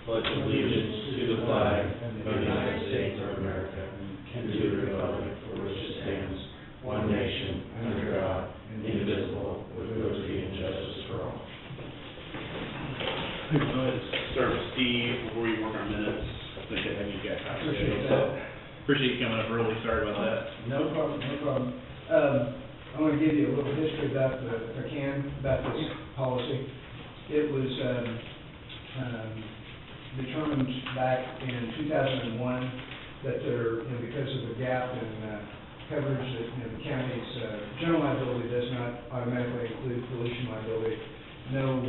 pledge allegiance to the flag of the United States of America and to the republic for which it stands, one nation, under God, indivisible, with liberty and justice for all. Go ahead and start with Steve before we work our minutes. I think I have you guys out. Appreciate you coming up early. Sorry about that. No problem, no problem. I want to give you a little history about if I can, about this policy. It was determined back in 2001 that there, because of the gap in coverage that the county's general liability does not automatically include pollution liability. No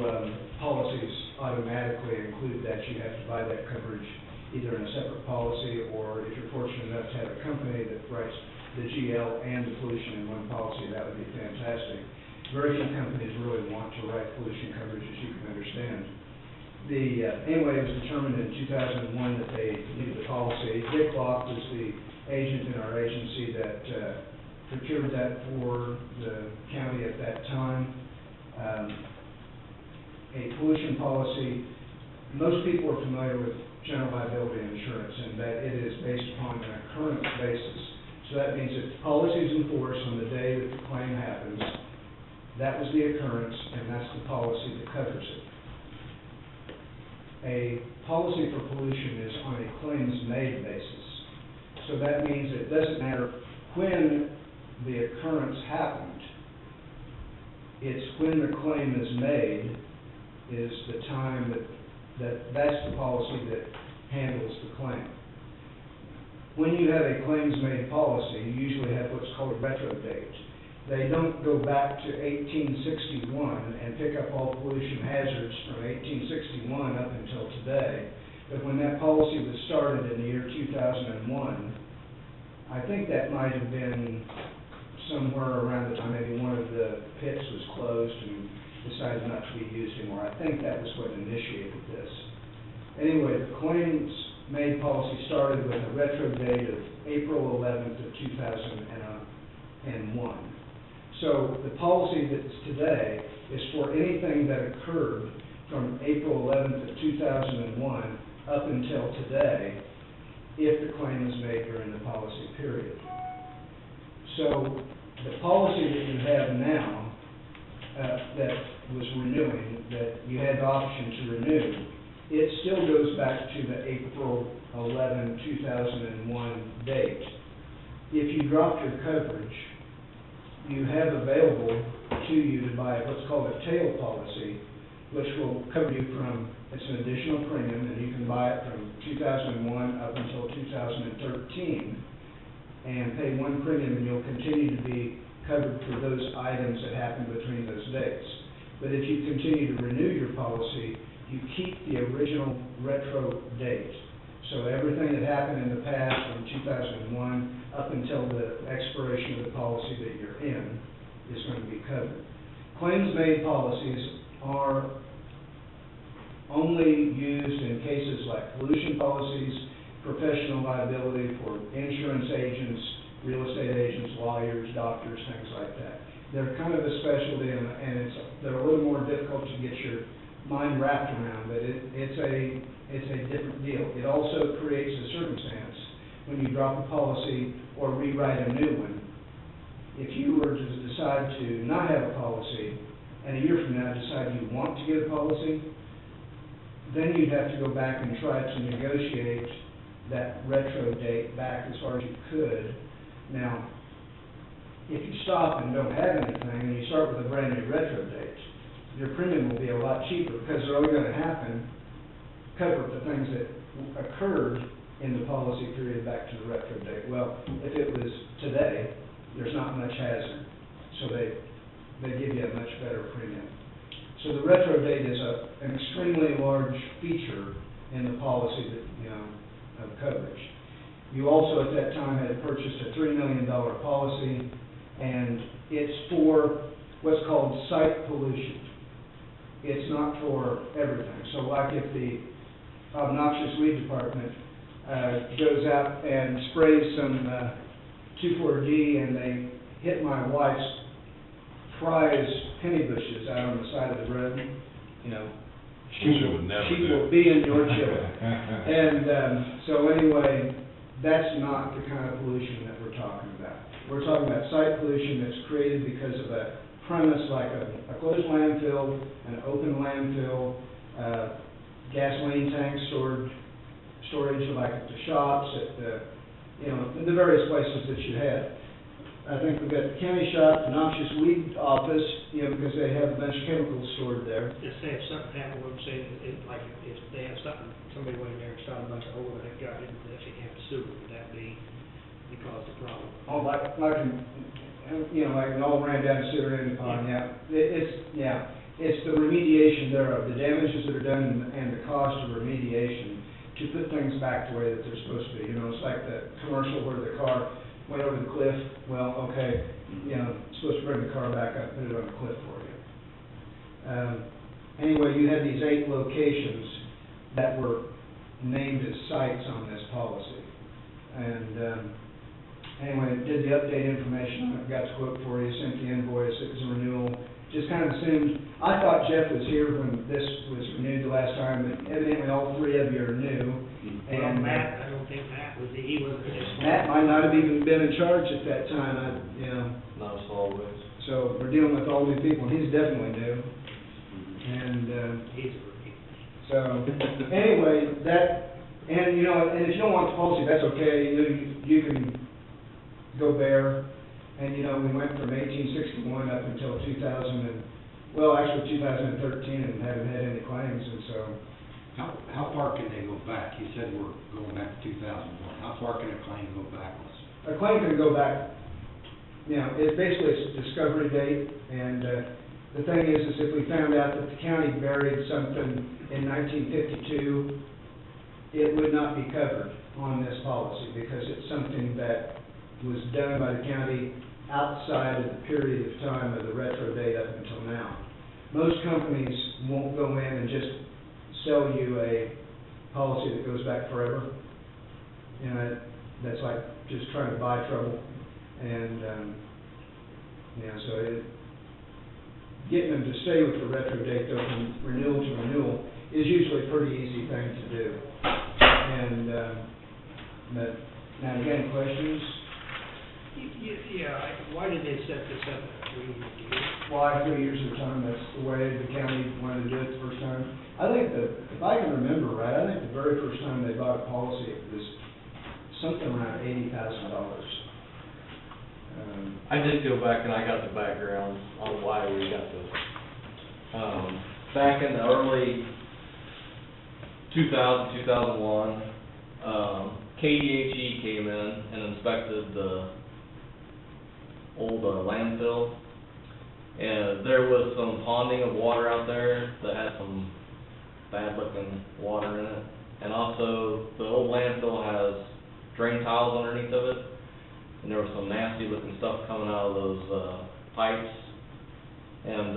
policies automatically include that. You have to buy that coverage either in a separate policy, or if you're fortunate enough to have a company that writes the GL and the pollution in one policy, that would be fantastic. Very few companies really want to write pollution coverage, as you can understand. Anyway, it was determined in 2001 that they needed the policy. Dick Locke was the agent in our agency that procured that for the county at that time. A pollution policy, most people are familiar with general liability insurance, and that it is based upon an occurrence basis. So that means if the policy is enforced on the day that the claim happens, that was the occurrence, and that's the policy that covers it. A policy for pollution is on a claims-made basis. So that means it doesn't matter when the occurrence happened. It's when the claim is made is the time that's the policy that handles the claim. When you have a claims-made policy, you usually have what's called a retro date. They don't go back to 1861 and pick up all pollution hazards from 1861 up until today. But when that policy was started in the year 2001, I think that might have been somewhere around the time maybe one of the pits was closed and decided not to be used anymore. I think that was what initiated this. Anyway, the claims-made policy started with a retro date of April 11th of 2001. So the policy that's today is for anything that occurred from April 11th of 2001 up until today, if the claim is made during the policy period. So the policy that you have now that was renewing, that you had the option to renew, it still goes back to the April 11, 2001 date. If you drop your coverage, you have available to you to buy what's called a tail policy, which will cover you from, it's an additional premium, and you can buy it from 2001 up until 2013 and pay one premium, and you'll continue to be covered for those items that happen between those dates. But if you continue to renew your policy, you keep the original retro date. So everything that happened in the past from 2001 up until the expiration of the policy that you're in is going to be covered. Claims-made policies are only used in cases like pollution policies, professional liability for insurance agents, real estate agents, lawyers, doctors, things like that. They're kind of a specialty, and they're a little more difficult to get your mind wrapped around, but it's a different deal. It also creates a circumstance when you drop a policy or rewrite a new one. If you were to decide to not have a policy, and a year from now decide you want to get a policy, then you'd have to go back and try to negotiate that retro date back as far as you could. Now, if you stop and don't have anything, and you start with a brand new retro date, your premium will be a lot cheaper, because they're only going to cover the things that occurred in the policy period back to the retro date. Well, if it was today, there's not much hazard, so they give you a much better premium. So the retro date is an extremely large feature in the policy that, of coverage. You also at that time had purchased a $3 million policy, and it's for what's called site pollution. It's not for everything. So like if the obnoxious weed department goes out and sprays some 2,4-D and they hit my wife's prize penny bushes out on the side of the road, She would never She do will it. be in your chiller. And, so anyway, that's not the kind of pollution that we're talking about. We're talking about site pollution that's created because of a premise like a closed landfill, an open landfill, gasoline tanks storage like at the shops, at the, the various places that you have. I think we've got the county shop, the noxious weed office, because they have a bunch of chemicals stored there. Just say if something happened, we'll say, like, if they have something, somebody went in there and started a bunch of oil that got into the Effingham sewer, would that be, because the problem? Oh, like it all ran down the sewer in the pond, yeah. It's the remediation thereof, the damages that are done and the cost of remediation to put things back the way that they're supposed to be. It's like the commercial where the car went over the cliff. Well, okay, supposed to bring the car back up, put it on the cliff for you. Anyway, you had these 8 locations that were named as sites on this policy. And, anyway, did the update information, I've got the quote for you, sent the invoice, it was a renewal. Just kind of assumed, I thought Jeff was here when this was renewed the last time, but evidently all 3 of you are new. Well, And Matt, I don't think Matt was, he wasn't just. Matt might not have even been in charge at that time, Not as always. so we're dealing with all new people, and he's definitely new. And, He's a rookie. so, anyway, and if you don't want the policy, that's okay, you can go bare. And, we went from 1861 up until 2013, and haven't had any claims, and so. How far can they go back? You said we're going back to 2001. How far can a claim go backwards? A claim can go back, it's basically a discovery date, and, the thing is if we found out that the county buried something in 1952, it would not be covered on this policy, because it's something that was done by the county outside of the period of time of the retro date up until now. Most companies won't go in and just sell you a policy that goes back forever. That's like just trying to buy trouble. And, so getting them to stay with the retro date though from renewal to renewal is usually a pretty easy thing to do. And, but, now you got any questions? Yeah, why did they set this up at 3 years? Why 3 years at a time? That's the way the county wanted to do it the first time. I think if I can remember right, I think the very first time they bought a policy, it was something around $80,000. I did go back and I got the background on why we got this. Back in the early 2001, KDHE came in and inspected the old landfill, and there was some ponding of water out there that had some bad looking water in it, and also the old landfill has drain tiles underneath of it, and there was some nasty looking stuff coming out of those pipes, and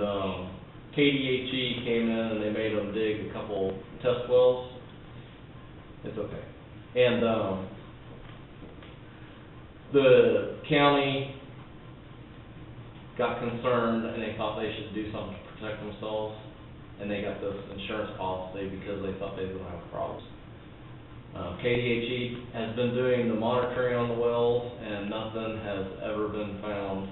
KDHE came in and they made them dig a couple test wells. It's okay. And the county got concerned and they thought they should do something to protect themselves, and they got this insurance policy because they thought they were going to have problems. KDHE has been doing the monitoring on the wells, and nothing has ever been found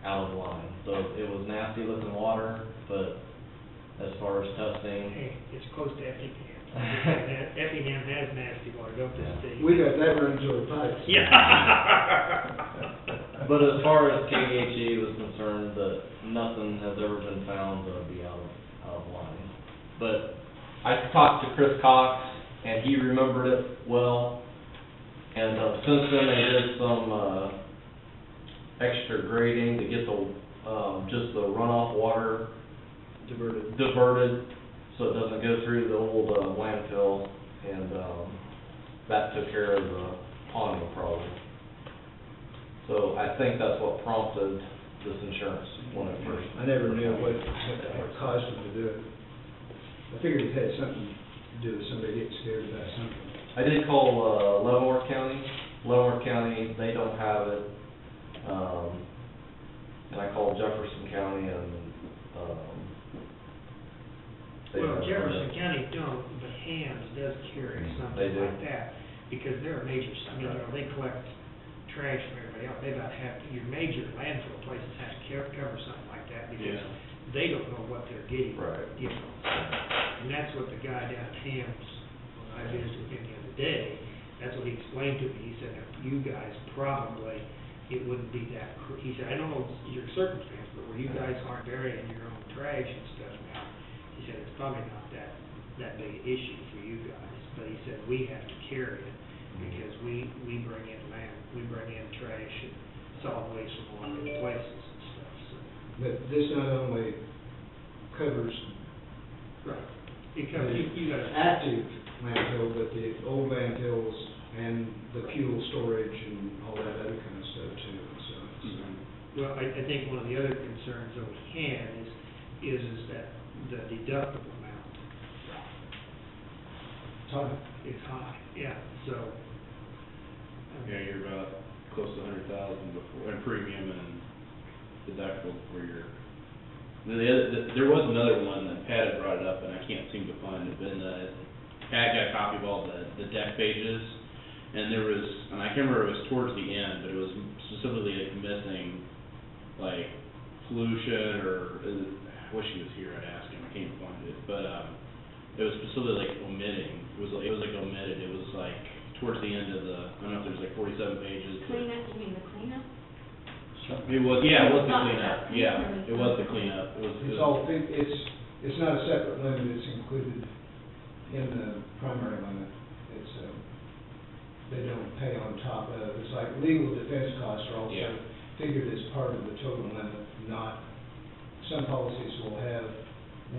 out of line. So it was nasty looking water, but as far as testing, Hey, it's close to Effingham. Effingham has nasty water, don't they, Steve? We got that running through our pipes. Yeah. but as far as KDHE was concerned, that nothing has ever been found to be out of line. But I talked to Chris Cox, and he remembered it well. And since then, they did some extra grading to get the just the runoff water diverted, so it doesn't go through the old landfill, and that took care of the ponding problem. So I think that's what prompted this insurance when it first. I never knew what caused them to do it. I figured it had something to do with somebody getting scared about something. I did call Leavenworth County. Leavenworth County, they don't have it. And I called Jefferson County, and Well, don't Jefferson know. County don't, but Hams does carry They something do? like that, because they're a major, I mean, you know, they collect trash from everybody else, they about have, your major landfill places have to cover something like that, because Yeah. they don't know what they're getting. Right. You know, and that's what the guy down at Hams, when I visited with him the other day, that's what he explained to me, he said, now, you guys probably, it wouldn't be that, he said, I don't know your circumstance, but where you guys aren't burying your own trash and stuff now, he said, it's probably not that big an issue for you guys, but he said, we have to carry it, because we bring in trash and solid waste from a lot of different places and stuff, so. But this not only covers Right. Because you got active landfill, but the old landfills and the fuel storage and all that other kind of stuff too, so it's, Well, I think one of the other concerns that we had is that the deductible amount Todd? is high, yeah, so. Yeah, you're about close to 100,000 before, in premium and deductible for your, there was another one that Pat had brought it up, and I can't seem to find it, but Pat got a copy of all the deck pages, and there was, and I can't remember if it was towards the end, but it was specifically like missing, like, pollution, or, I wish he was here, I'd ask him, I can't find it, but, it was specifically like omitting, it was like omitted, it was like towards the end of the, I don't know if there was like 47 pages. but- Cleanup, you mean the cleanup? It was, yeah, it was the Not cleanup, that. yeah, it was the cleanup, it was. It's all, it's not a separate limit, it's included in the primary limit. It's, they don't pay on top of, it's like legal defense costs are also Yeah. figured as part of the total limit, not, some policies will have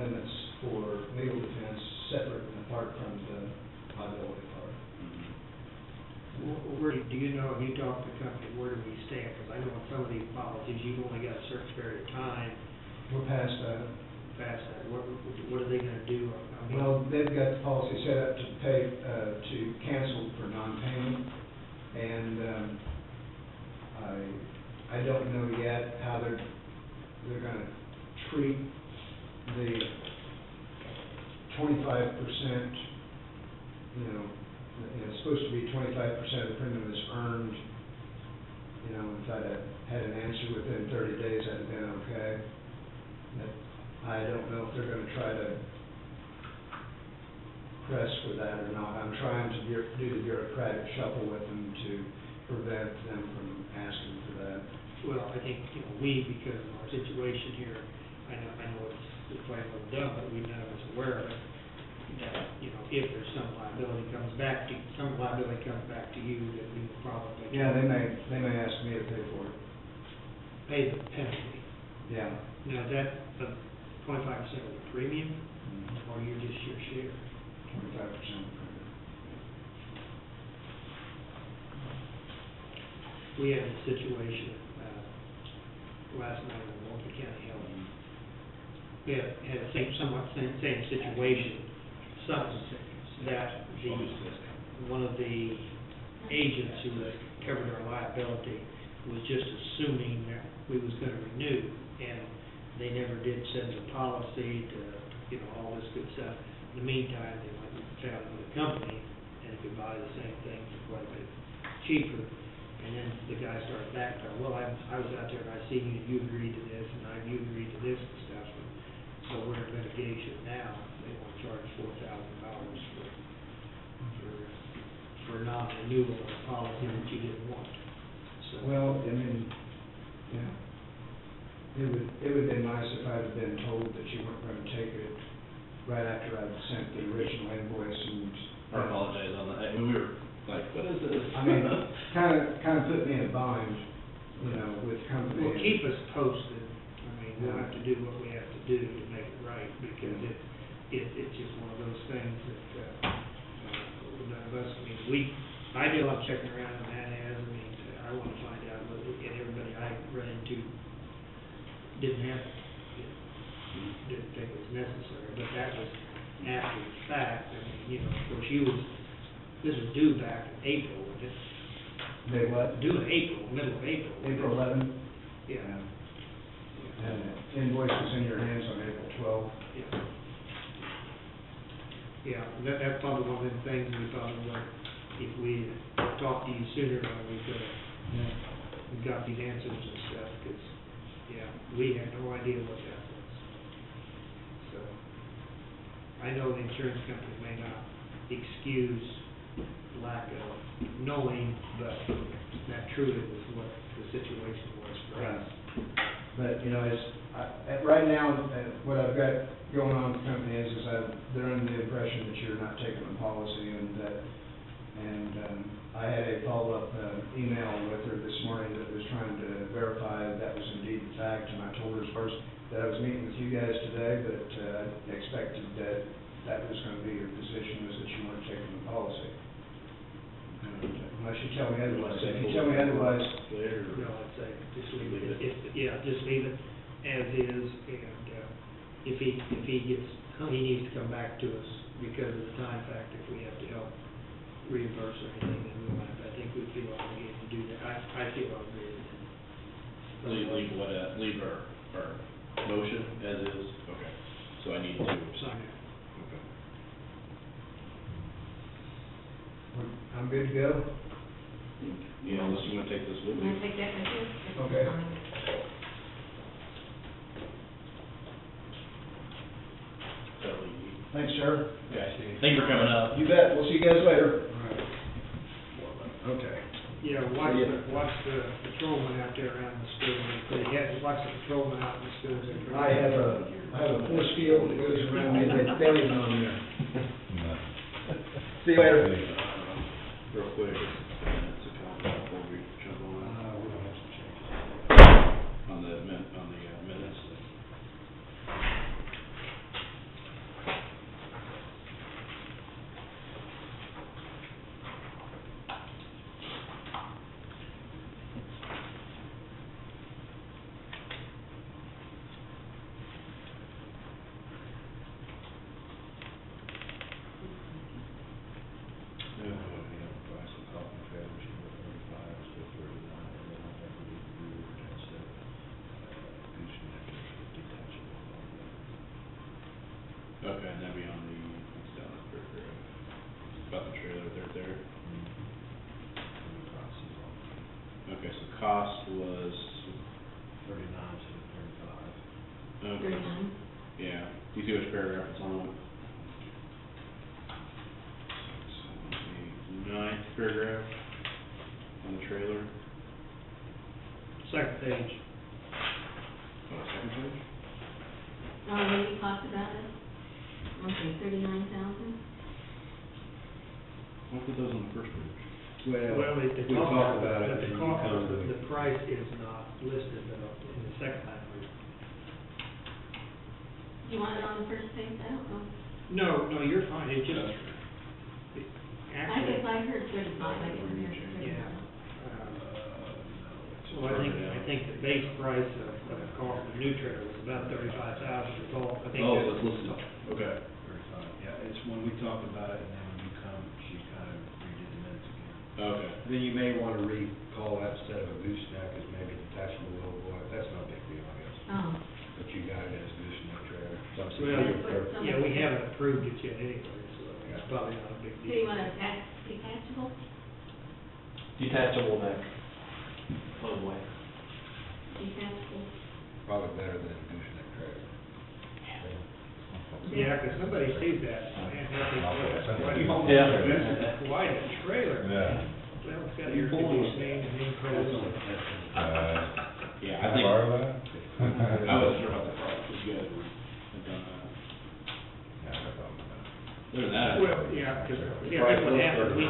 limits for legal defense separate and apart from the liability part. Mhm. Where, do you know, have you talked to the company, where do we stand? Because I know in some of these policies, you've only got a certain period of time We're past that. past that. What are they gonna do? I mean, Well, they've got the policy set up to pay, to cancel for non-payment, and, I don't know yet how they're gonna treat the 25%, you know, it's supposed to be 25% of the premium is earned. You know, if I'd have had an answer within 30 days, I'd have been okay. But I don't know if they're gonna try to press for that or not. I'm trying to do the bureaucratic shuffle with them to prevent them from asking for that. well, I think, you know, because of our situation here, I know it's probably a little dumb, but we none of us aware of it, that, you know, if there's some liability comes back to you, that we will probably. Yeah, they may ask me to pay for it. Pay the penalty. Yeah. Now, is that 25% of the premium, or you're just your share? 25%. We had a situation, last night in Milwaukee County Health. We had the same situation, that one of the agents who covered our liability was just assuming that we was gonna renew, and they never did send a policy to, you know, all this good stuff. In the meantime, they went and found another company, and they could buy the same thing for quite a bit cheaper. And then the guy started backpedaling, well, I was out there and I seen you agreed to this, and you agreed to this and stuff. And so we're in litigation now, they want to charge $4,000 for non-renewal of a policy that you didn't want. So. Well, I mean, yeah. It would have been nice if I'd have been told that you weren't going to take it right after I'd sent the original invoice and. I apologize on that, I mean, we were like, what is this? I mean, kind of put me in a bind, you know, with companies. Well, keep us posted. I mean, we'll have to do what we have to do to make it right, because it's just one of those things that, none of us, I mean, I do a lot of checking around on that as, I mean, I want to find out what, and everybody I run into didn't have it. Didn't think it was necessary, but that was after the fact. I mean, you know, of course, this was due back in April, and it's They what? due in April, middle of April. April 11th? Yeah. And the invoice was in your hands on April 12th. Yeah. Yeah, that's probably one of them things we probably would, if we had talked to you sooner, we could have, we've got these answers and stuff, because, yeah, we had no idea what that was. So, I know the insurance company may not excuse lack of knowing, but that truly was what the situation was for us. But, you know, right now, what I've got going on with the company is they're under the impression that you're not taking the policy, and I had a follow-up email with her this morning that was trying to verify that was indeed the fact, and I told her first that I was meeting with you guys today, but I expected that was going to be your position, was that you weren't taking the policy. Unless you tell me otherwise. If you tell me otherwise, Later. No, I'd say just leave it, yeah, just leave it as is, and, if he gets, he needs to come back to us because of the time factor, if we have to help reimburse or anything, then we'll have, I think we feel obligated to do that, I feel obligated. Leave our motion as is? Okay, so I need to. Sign it. Okay. I'm good to go. Yeah, unless you wanna take this with I'm gonna you. take that with you. That's Okay. fine. Totally. Thanks, sir. Okay, thank you for coming up. You bet. We'll see you guys later. Okay. Yeah, watch the patrolman out there around the school, because he has, watch the patrolman out in the schools. I have a force field that goes around me that buries on there. See you later. Real quick, it's a comment before we jump on, We don't have some changes. on the minutes. Okay, and that'd be on the, it's down the paragraph, about the trailer there. Okay, so cost was, 39 instead of 35. okay, 39. yeah, do you see which paragraph it's on? So, the ninth paragraph on the trailer, Second page. second page? When you talked about it, okay, 39,000. What put those on the first page? Well, we talked about it, but and the you cost, come to the price is not listed though in the second line. Do you want it on the first page? I don't know. No, you're fine, it just, I guess actually, I heard 35, I didn't hear 39. yeah. Well, I think the base price of the cost of the new trailer was about 35,000 is all, I think. Oh, that's- so it's listed, okay. 35, yeah, it's when we talked about it, and then when you come, she kind of redid the minutes again. Okay. Then you may want to recall that instead of a gooseneck as maybe detachable little boy, that's no big deal, I guess. Oh, But you got it as gooseneck trailer. Well, yeah, we haven't approved it yet anyway, so it's probably not a big so you deal. want a detachable? Detachable neck. Oh, boy. Detachable? Probably better than a gooseneck trailer. Yeah, 'cause somebody sees that, man, that's quite a, Yeah. that's quite a trailer. Yeah. Well, it's got air conditioning and That's on, enclosed. Yeah, I Can I think, borrow that? I wasn't sure about the price, but you guys have done that. Yeah, no problem with that. Other than that. Well, yeah, 'cause, yeah, that's what happened,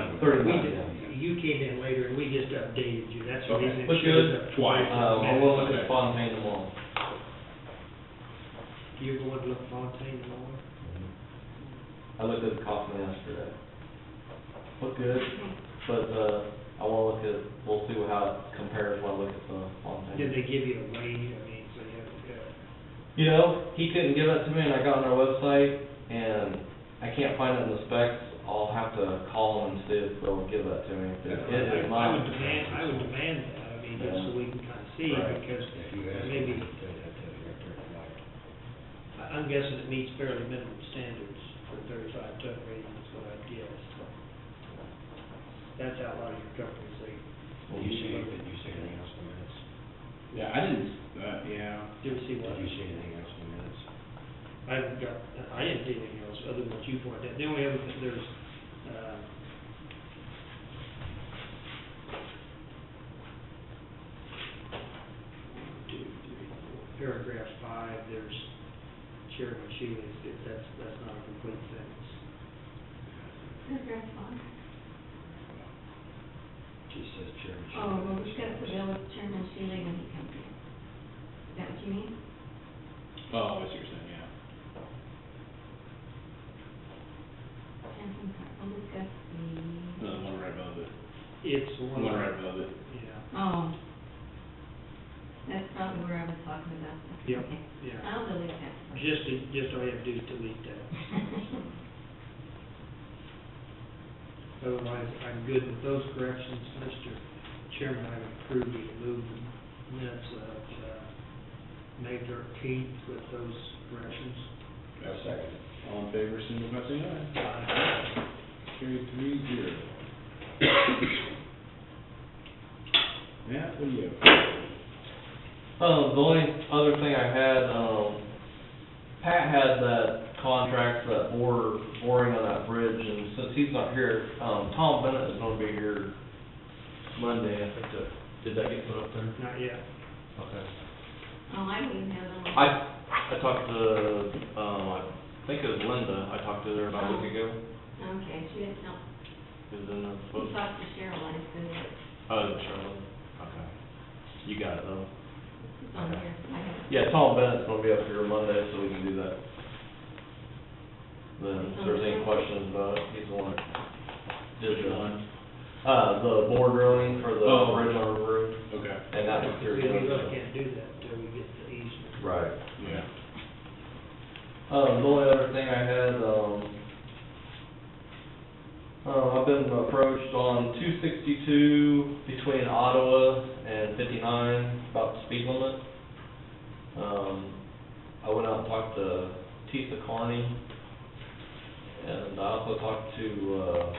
you came in later and we just updated you, that's the Okay. reason. it Looks shows good. up Twice. I'll go look at Fontaine tomorrow. You're going to look at Fontaine tomorrow? I looked at the Kaufman yesterday. Looked good, but, I wanna look at, we'll see how it compares when I look at the Fontaine. Did they give you a weight, I mean, so you have, You know, he couldn't give that to me, and I got on their website, and I can't find it in the specs. I'll have to call them and see if they'll give that to me. It is I not. would demand that, I mean, just so we can kind of see, Right. because if you ask maybe, them, they'd have to tell you right there, like, I'm guessing it meets fairly minimum standards for 35 ton. percent rating is what I'd guess. That's how a lot of your companies, they. Did you see anything else in the minutes? Yeah, I didn't, yeah. Do you see what? Did you see anything else in the minutes? I didn't see anything else other than what you pointed out. The only other thing, there's, paragraph 5, there's Chairman Shealy's, that's not a complete sentence. Paragraph 5. She says Chairman. Oh, well, we've got to put down with Chairman Shealy when he comes in. Is that what you mean? Oh, I see what you're saying, yeah. Chairman, we'll discuss the. No, the one right above it. It's the One right above it. Yeah. Oh. That's probably where I was talking about. Yep, Okay. yeah. I'll delete that. Just all you have to do is delete that. Otherwise, I'm good with those corrections. Mr. Chairman, I would approve you to move the minutes of May 13th with those corrections. A second. All in favor, signify by saying aye. Aye. Carried 3-0. Matt, what do you have? The only other thing I had, Pat had that contract, that boring on that bridge, and since he's not here, Tom Bennett is gonna be here Monday, I think did that get put up there? Not yet. Okay. Oh, I wouldn't have them. I talked to, I think it was Linda, I talked to her about a week ago. Okay, she didn't know. Is it in the We book? talked to Cheryl, I said it. Oh, is it Charlotte? Okay. You got it though? It's on here. I have it. Yeah, Tom Bennett's gonna be up here Monday, so we can do that. Then, if there's any questions about it, he's the one that did the bore drilling for the Oh. bridge on River Road, Okay. and that was We through really him. can't do that until we get the easement. Right. Yeah. The only other thing I had, I've been approached on 262 between Ottawa and 59 about the speed limit. I went out and talked to Tisa Carney, and I also talked to,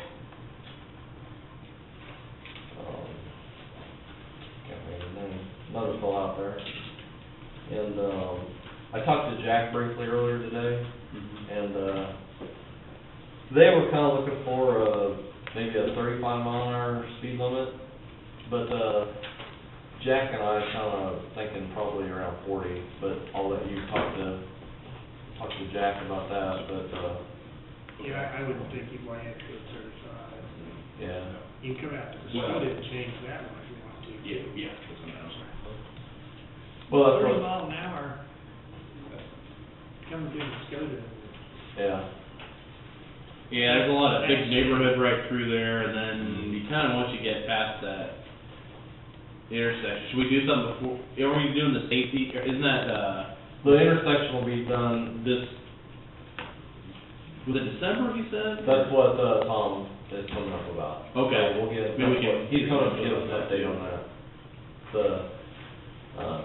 can't remember his name, another fellow out there. And, I talked to Jack briefly earlier today, and, they were kinda looking for maybe a 35-mile-an-hour speed limit, but, Jack and I kinda thinking probably around 40, but I'll let you talk to Jack about that, but, Yeah, I wouldn't think you'd want to have to go 35. yeah. You can come out to the Well- school and change that one if you want to. Yeah, that's what I was saying. Well, that's 30 what, mile an hour, coming through Muskota. yeah. Yeah, there's a lot of big neighborhood right through there, and then you kinda, once you get past that intersection, should we do something before, are we doing the safety, or isn't that, The intersection will be done, was it December, he said? that's what, Tom is coming up about. Okay. So we'll get, Maybe we can- he's gonna give us an update on that. The,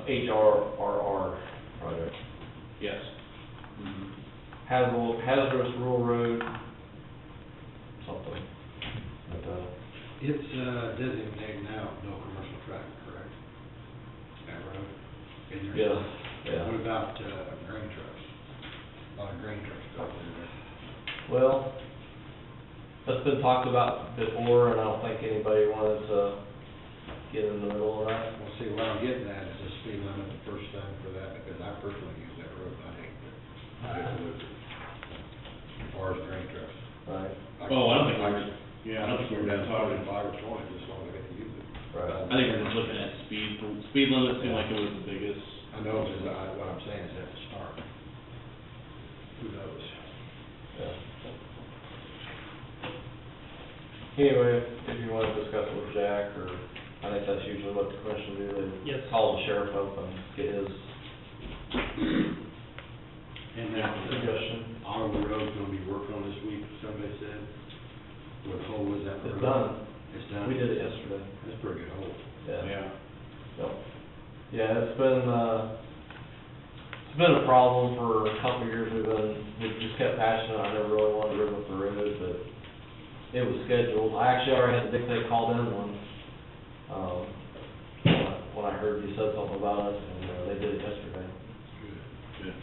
HRRR project. Yes. Hazardous rural road, something, but, It's designated now, no commercial traffic, correct? That road? In there? yeah, yeah. What about grain trucks? A lot of grain trucks go through there. Well, that's been talked about before, and I don't think anybody wanted to get in the middle of that. Well, see, what I'm getting at is the speed limit the first time for that, because I personally use that road, I hate it. As far as grain trucks. Right, Oh, I don't think I don't think we were done talking. 5 or 20, just as long as I get to use it. right. I think we're just looking at speed limit seemed like it was the biggest. I know, but what I'm saying is at the start. Who knows? Yeah. Anyway, if you wanna discuss it with Jack, or, I think that's usually what the commission do, they Yes. call the sheriff up and get his And now, suggestion. Ottawa Road's gonna be worked on this week, somebody said. What hole was that? It's road? done, It's done? we did it yesterday, That's a pretty good hole. yeah. So, yeah, it's been a problem for a couple of years, we've just kept patching it, I never really wanted to rip up the road scheduled. I actually already had the dictate called in one, when I heard you said something about it, and, they did it yesterday. Good.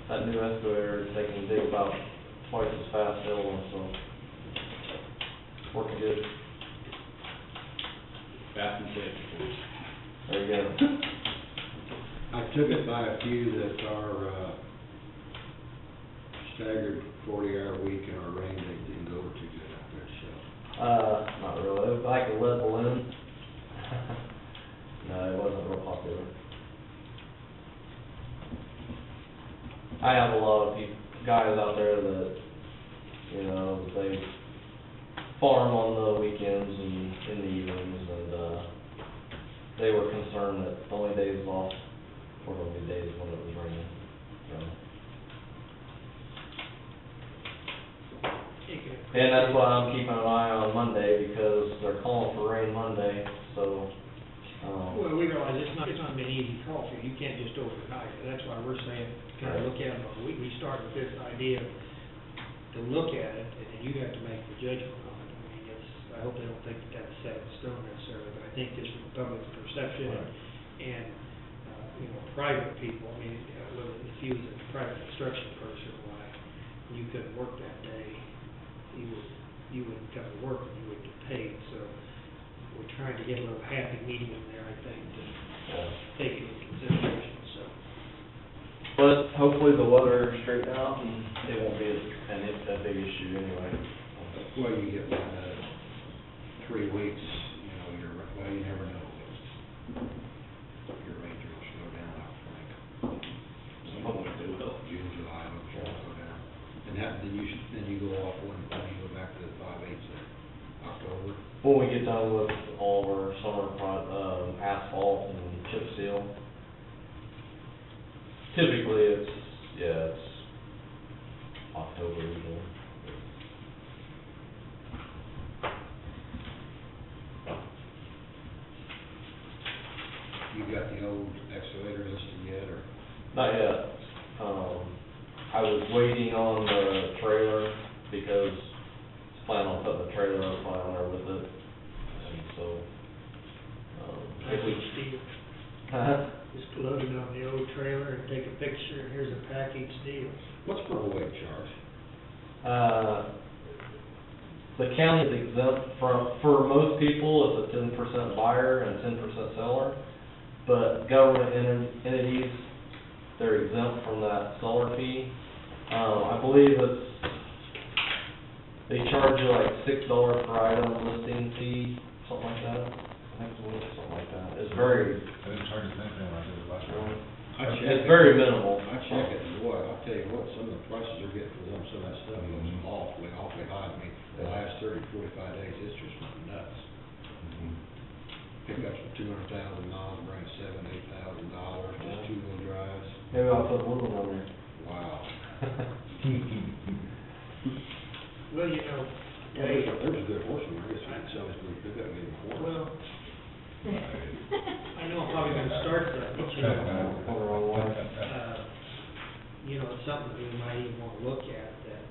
That new excavator is taking dig about twice as fast as the old one, so it's working good. Fast and safe. There you go. I took it by a few that are, staggered 40-hour week and our rain, they didn't go over too good out there, so. Not really. It was like a lead balloon. No, it wasn't real popular. I have a lot of guys out there that, you know, they farm on the weekends and in the evenings, and, they were concerned that the only days off were going to be days when it was raining, so. And that's why I'm keeping an eye on Monday, because they're calling for rain Monday, so, Well, we realize it's not been an easy call for you, you can't just overnight, that's why we're saying, kind of look at it, we start with this idea to look at it, and then you have to make the judgment on it. I mean, I hope they don't think that that's set in stone necessarily, but I think just from the public's perception and, you know, private people, I mean, if you was a private construction person, why, you couldn't work that day, you wouldn't come to work and you wouldn't get paid, so we're trying to get a little happy medium there, I think, to take it into consideration, so. but hopefully the weather will straighten out and it won't be a big issue anyway. Well, you get 3 weeks, you know, you never know. Your rain will slow down, I think. Hopefully they will. June, July, it'll slow down. And then you go off when you go back to the 5/8 in October. When we get done with all of our summer asphalt and chip seal, typically it's October usually. You got the old excavator listed yet, or? Not yet. I was waiting on the trailer because I plan on putting the trailer up on there with it, and so, if we. Steve, Huh? just load it on the old trailer and take a picture, and here's a package deal. What's per weight charge? The county is exempt for most people, it's a 10% buyer and 10% seller, but government entities, they're exempt from that seller fee. I believe they charge you like $6 per item listing fee, something like that. I think it's something like that. It's very, I didn't charge us anything like this last year. it's very minimal. I check it, and boy, I'll tell you what, some of the prices are getting for some of that stuff is awfully high. I mean, the last 30, 45 days, it's just went nuts. Pickups for 200,000 miles, bring $7,000, $8,000, just two-wheel drives. Maybe I'll put aluminum on there. Wow. Well, you know, There's a good horse in there, I guess we can sell this new pickup, and get a horse. well, I know I'm probably gonna start that, but you know, you know, it's something that we might even wanna look at, that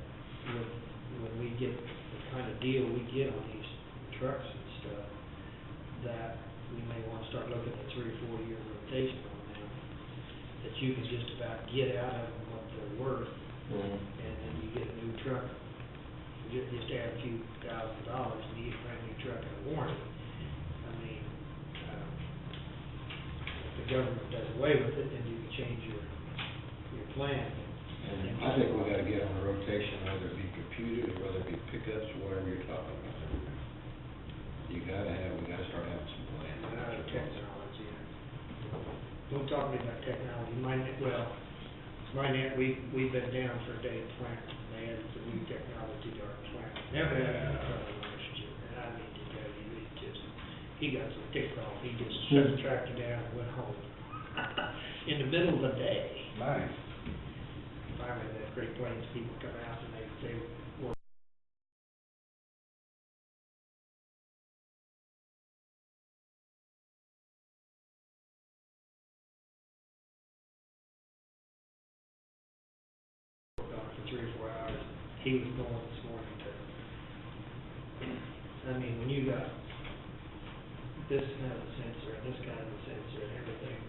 when we get the kind of deal we get on these trucks and stuff, that we may wanna start looking at 3 or 4 year rotation on them, that you can just about get out of them what they're worth, and then you get a new truck, just add a few $1,000 and you get a brand new truck and a warranty. I mean, if the government does away with it, then you can change your plan. I think we gotta get on a rotation, whether it be computers, whether it be pickups, or whatever you're talking about. We gotta start having some plan. Technology. Don't talk to me about technology. We've been down for a day at plant, and they added some new technology to our plant. Never had a trouble last year, and I mean to tell you, he got some ticked off, he just shut the tractor down and went home. In the middle of the day. Nice. Finally, the Great Plains people come out and they were on for 3 or 4 hours. He was going this morning I mean, when you got this kind of a sensor and this kind of a sensor and everything,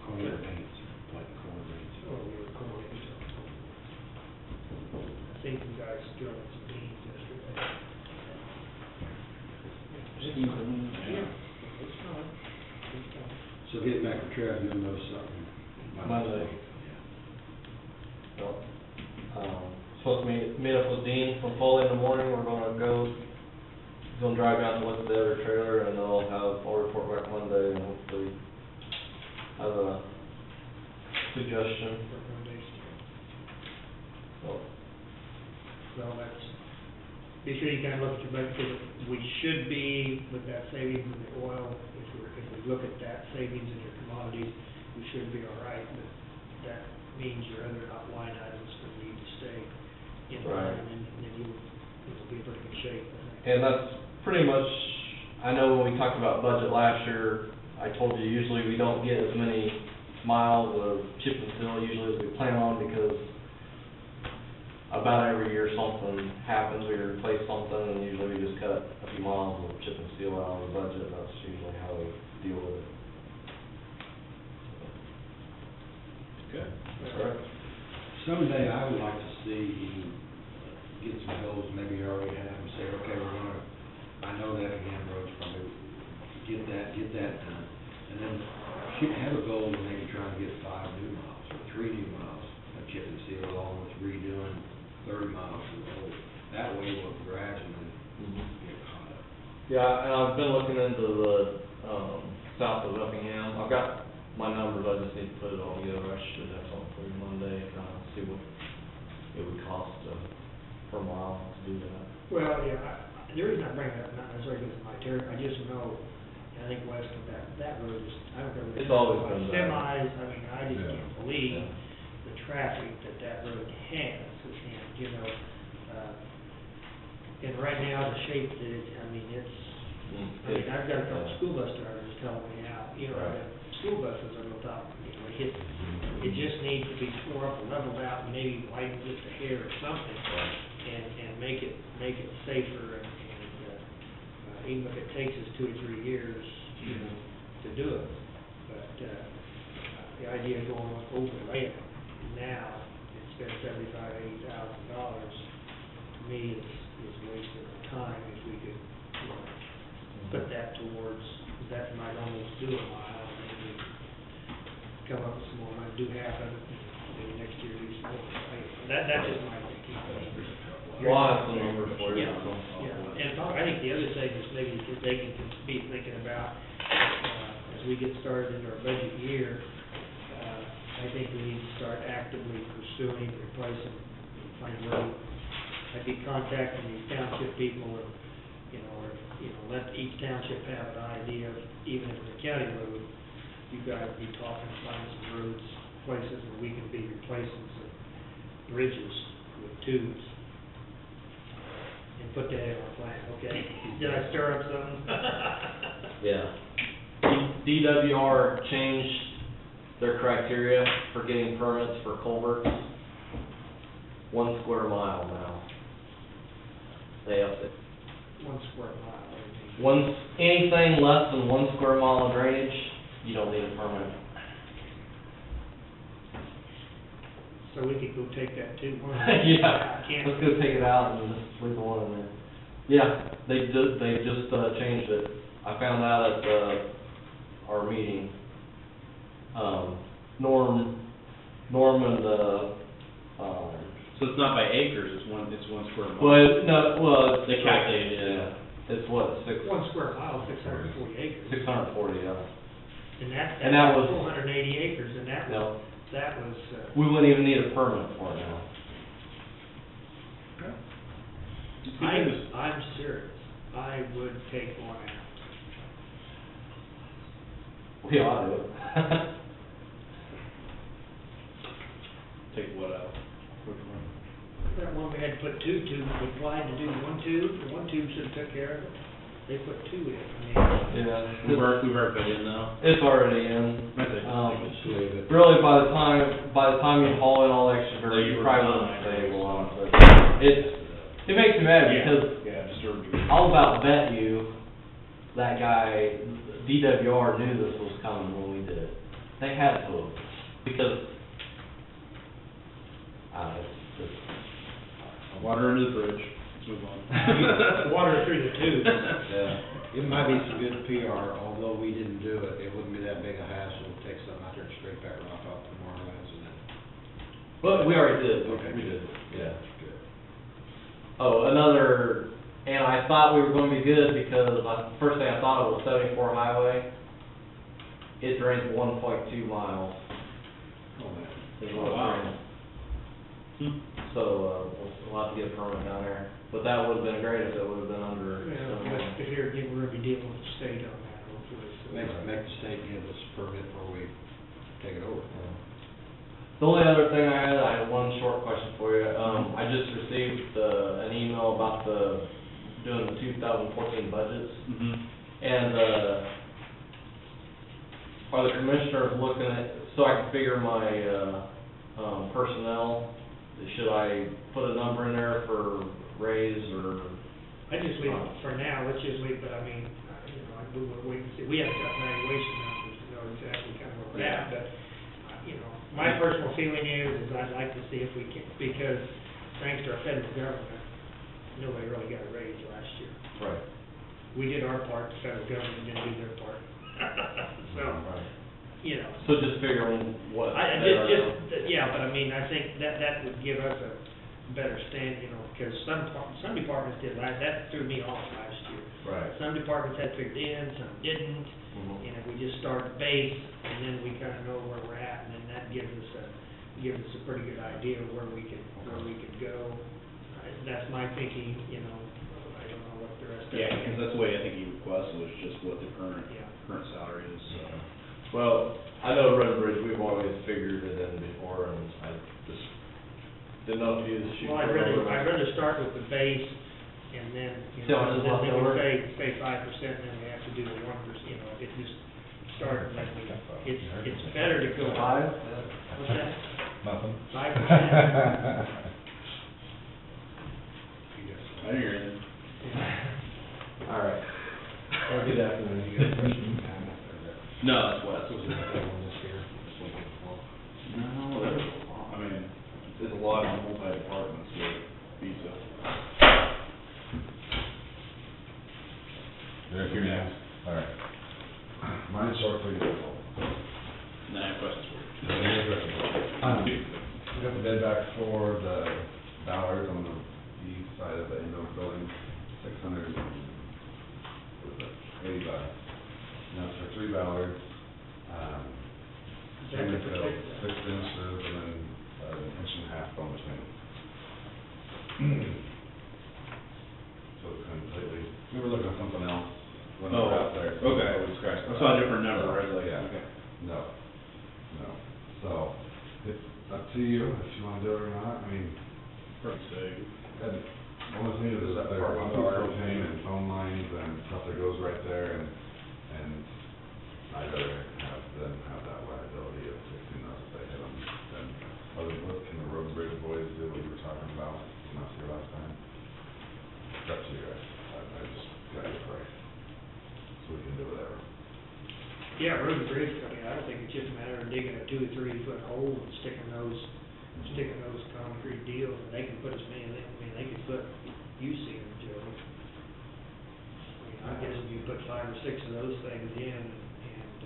Corner paints, like corner paints. oh, you're going into. I think you guys drilling some beans yesterday. Yeah, it's fine, it's fine. So getting back to Trev, you'll know something. Monday. So, supposed to meet up with Dean from Foley in the morning, we're gonna drive down to look at the other trailer, and I'll report back Monday, and hopefully have a suggestion, Recommendation. so. Well, that's, be sure you kind of look at your budget, because we should be, with that savings in the oil, if we look at that savings in your commodities, we should be all right, but that means your other line items will need to stay in Right. line, and then you'll be in pretty good shape, I think. And that's pretty much, I know when we talked about budget last year, I told you usually we don't get as many miles of chip and seal usually as we plan on, because about every year something happens, we replace something, and usually we just cut a few miles of chip and seal out of the budget. That's usually how we deal with it. Okay. That's right. Someday I would like to see you get some goals, maybe you already have, and say, okay, we're gonna, I know that again, roads probably, get that done. And then have a goal of maybe trying to get 5 new miles, or 3 new miles of chip and seal, along with redoing 30 miles of the road. That way we'll gradually get caught up. Yeah, and I've been looking into the, south of Effingham. I've got my numbers, I just need to put it all together. I should have something for you Monday, see what it would cost, per mile to do that. Well, yeah, the reason I bring that up, not necessarily because of my territory, I just know, and I think West of that road is, I don't know. It's always been bad. Semis, I mean, I just Yeah. can't believe Yeah. the traffic that road has, and, you know, and right now, the shape that it's, I mean, I've got a couple school bus drivers telling me now, you know, Right. that school buses are on top, you know, it just needs to be tore up and leveled out, and maybe widened just a hair or something, and make it safer, and even if it takes us 2 or 3 years, you know, to do it. But, the idea of going overlay it now, and spend $75,000, $80,000, to me is wasting of time if we could, you know, put that towards, that might almost do a mile, and maybe come up with some more money, do half of it, and maybe next year do some more. That's just my thinking. Well, I'll have some numbers for you. Yeah, yeah, and I think the other thing is maybe that they can be thinking about, as we get started into our budget year, I think we need to start actively pursuing, replacing, find a way. I'd be contacting these township people, or, let each township have an idea of, even if it's a county road, you guys be talking, find some roads, places where we can be replacing some bridges with tubes. And put that in our plan, okay? Did I stir up something? Yeah. DWR changed their criteria for getting permits for culverts. 1 square mile now. They upped it. 1 square mile, everything. Anything less than 1 square mile of drainage, you don't need a permit. So we could go take that too. Yeah, Can't. let's go take it out and just leave the one in there. Yeah, they just changed it. I found out at, our meeting, Norm and, So it's not by acres, it's 1 square mile. well, They calculated it. Yeah. It's what, 1 square mile, 640 acres. 640, yeah. And that was- 480 acres, and that No. was, We wouldn't even need a permit for it now. I'm serious. I would take one out. We ought to. Take what out? Which one? That one we had to put 2 tubes, we applied to do 1 tube, the 1 tube should have took care of it. They put 2 in, I mean. Yeah. We've already been in now. It's already in. I think. Just leave it. Really, by the time you haul in all the extra dirt, you probably wouldn't save a lot, but It makes me mad because Yeah, disturbed you. I'll about bet you that guy, DWR, knew this was coming when we did it. They had to have, because, it's just, Water under the bridge, let's move on. Water through the tubes. Yeah, it might be some good PR, although we didn't do it, it wouldn't be that big a hassle to take something out there and scrape that rock off tomorrow, and then. but we already did, Okay. we did, yeah. Good. Oh, another, and I thought we were gonna be good because first thing I thought of was 74 highway. It drains 1.2 miles. Oh, man. Is what it drains. So, we'll have to get a permit down there, but that would've been great if it would've been under. But here, again, we're gonna be dealing with the state on that, hopefully, so. Make the state give us a permit before we take it over. The only other thing I had one short question for you. I just received, an email about doing the 2014 budgets. Mm-hmm. And, are the commissioners looking at, so I can figure my, personnel, should I put a number in there for raise or? I just leave it for now, let's just leave, but I mean, we will wait and see, we haven't got valuation numbers to know exactly kind of where we're at, but, my personal feeling is I'd like to see if we can, because thanks to our federal government, nobody really got a raise last year. Right. We did our part, the federal government didn't do their part. So, So just figuring what. yeah, but I mean, I think that would give us a better stand, because some departments did that threw me off last year. Right. Some departments had figured in, some didn't, Mhm. and if we just start at base, and then we kind of know where we're at, and then that gives us a pretty good idea of where we could go. That's my thinking, I don't know what the rest of it. Yeah, because that's the way I think he requested, was just what the current salary is, so. Well, I know Road and Bridge, we've always figured it in before, and I just didn't know if you should. Well, I'd rather start with the base, and then, See how much is then left we over? can say 5%, and then we have to do the 1%, it just start, like, it's better to go. Five? What's that? Nothing. 5%. I didn't hear anything. All right. Have a good afternoon. You got a question? No, that's what, Was there another one this year, this weekend before? no, there's, I mean, there's a lot of multi-departments with visa. Derek, you're next. All right. Mine's short for you. No, I have questions for you. We got the bid back for the Ballards on the east side of the ambulance building, 680 bucks. Now, it's for 3 Ballards, Is that chain to link fill, protect 6 inches, and then an inch and a half bone between them. So it's completely, we were looking at something else when we were out there. so okay. we scratched I that. saw a different number, I was like, Yeah. okay. No, so, it's up to you if you wanna do it or not, I mean, Pretty safe. and the only thing is that there's propane and phone lines and stuff that goes right there, and I'd rather have them have that liability of fixing those if they hit them, than, what can the road and bridge boys do, what you were talking about, last year, last time? It's up to you guys, I just got your price, so we can do whatever. Yeah, road and bridge, I mean, I don't think it's just a matter of digging a 2 or 3 foot hole and sticking those concrete deals, and they can put as many, they can put, you see them, Joe. I guess if you put 5 or 6 of those things in, and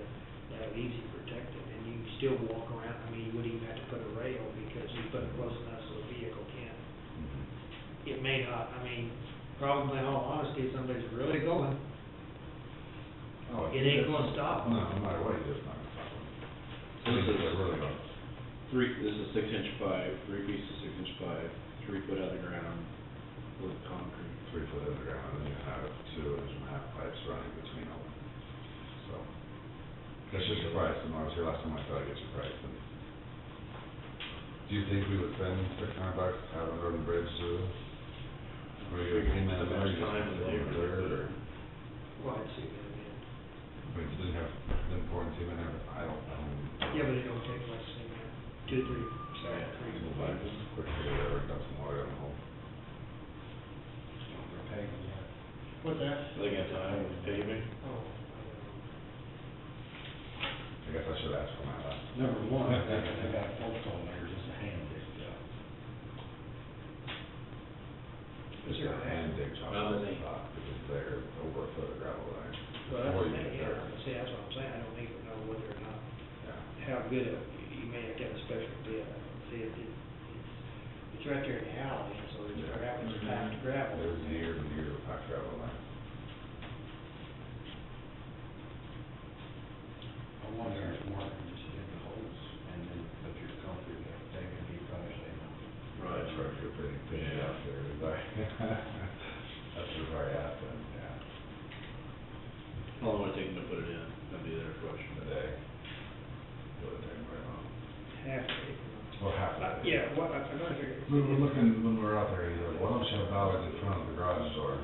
that'll easy protect it, and you can still walk around, you wouldn't even have to put a rail, because you put it close enough so a vehicle can. It may not, probably in all honesty, if somebody's really going, Oh, it ain't gonna stop. No, no matter what, you're just not gonna stop them. So this is They're really going. this is 6-inch pipe, 3 pieces of 6-inch pipe, 3 foot out of the ground with concrete. 3 foot underground, and then you have 2 inch and a half pipes running between them. So, that's just your price, and when I was here last time, I thought I'd get your price, and do you think we would spend $600 to have a road and bridge do this? Or you came in and there, you just third, or, Well, I'd see that again. I mean, didn't pour in cement, I don't, Yeah, but it don't take much to make 2, 3, 7, 3. quick, whatever, dump some water in the hole. What's that? Are they gonna tie with paving? Oh, I guess I should ask for my last. Number one, they got folks on there, just a hand dig job. It's a hand dig job, Oh, on the they- top, because they're over a foot of gravel there. well, that's Before the you thing, get yeah, there. see, that's what I'm saying, I don't even know whether or not, Yeah. how good of, you may have to have a special bid, see, it's right there in the alley, so it's Yeah. gravel, it's packed gravel. There's years and years of packed gravel there. I wonder if Mark can just dig the holes and then put your concrete up there and he probably say no. Right. That's right, you're pretty out there, right? That's what probably happened, yeah, How long would it take them to put it in? That'd be their question. a day. Would it take very long? Half an acre. Well, half a day. Yeah, what, I'm trying to figure. We were looking, when we were out there, he's like, why don't you have dollars in front of the garage door?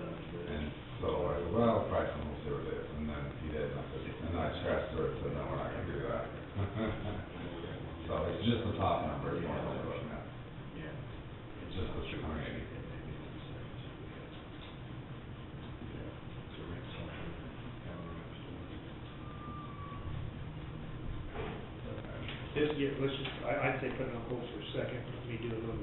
And so I said, well, I'll price them, we'll see what it is. And then he did, and I said, and then I scratched through it, said, no, we're not gonna do that. So it's just the top number, is what we're looking at. It's just the 680. Just, yeah, let's just, I'd say put it on hold for a second, let me do a little,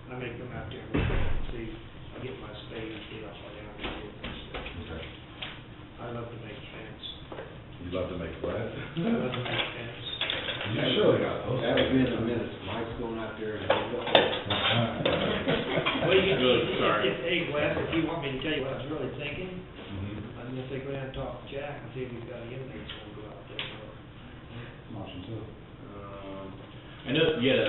I may come out there and look and see, I'll get my spade and see how far down it is and stuff. Okay. I love to make fence. You love to make what? I love to make fence. You surely got those. That'll be in a minute, Mike's going out there and he's got holes. Well, you, Good, sorry. hey, Wes, if you want me to tell you what I was really thinking, Mhm. I'm gonna say go down and talk to Jack and see if he's got any inmates who wanna go out there. Option two. I know you had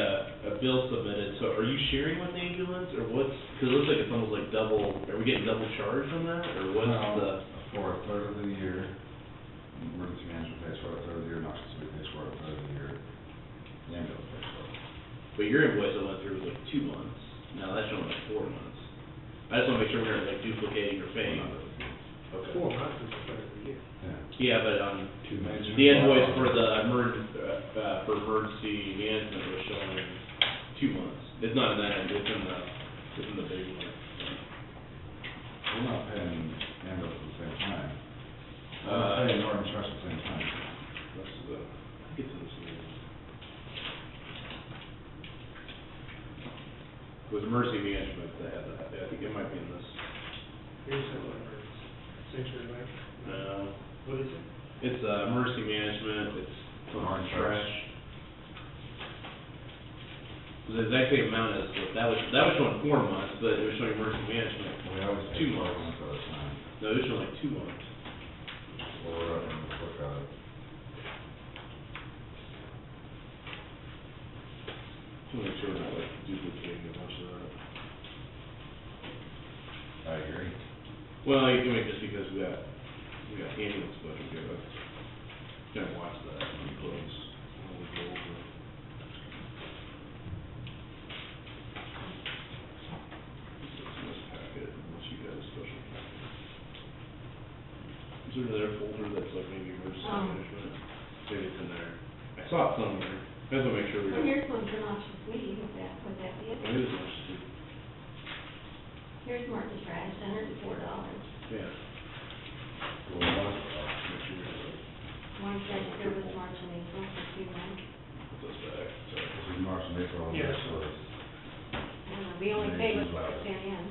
a bill submitted, so are you sharing with the ambulance, or what's, cause it looks like it's almost like double, are we getting double charged on that, or what's the? For a third of the year, emergency management pays for a third of the year, noxious weed pays for a third of the year, the ambulance pays for it. But your invoice I went through was like 2 months, now that's showing like 4 months. I just wanna make sure we're not like duplicating or paying. Okay. 4 months is a third of the year. Yeah. Yeah, but Two major. the invoice for the for emergency management was showing 2 months. It's not in that, it's in the big one. We're not paying ambulance at the same time. We're not paying our insurance at the same time. That's I think it's in this one. It was emergency management that had that, I think it might be in this. Here's the Century Bank. No, What is it? it's emergency management, it's Orange trash. The exact same amount as, that was showing 4 months, but it was showing emergency management. We always pay 2 4 months. months at a time. No, it was showing like 2 months. Well, we're up and look at it. Just wanna make sure we're not like duplicating a bunch of that. I agree. Well, you do it just because we got ambulance budget, we gotta watch that pretty close. When we go over. It's in this packet, unless you got a special packet. Is there another folder that's like maybe emergency management? Maybe it's in there. I saw it somewhere. I just wanna make sure we Well, don't. here's one for noxious weed, would that be it? It is emergency. Here's Martin Trash, $104. Yeah. Well, what? Make sure we don't One said service March and April for 2 months. put those back, sorry. This is March and April, and Yeah. this was. I don't know, we only pay what's sent in.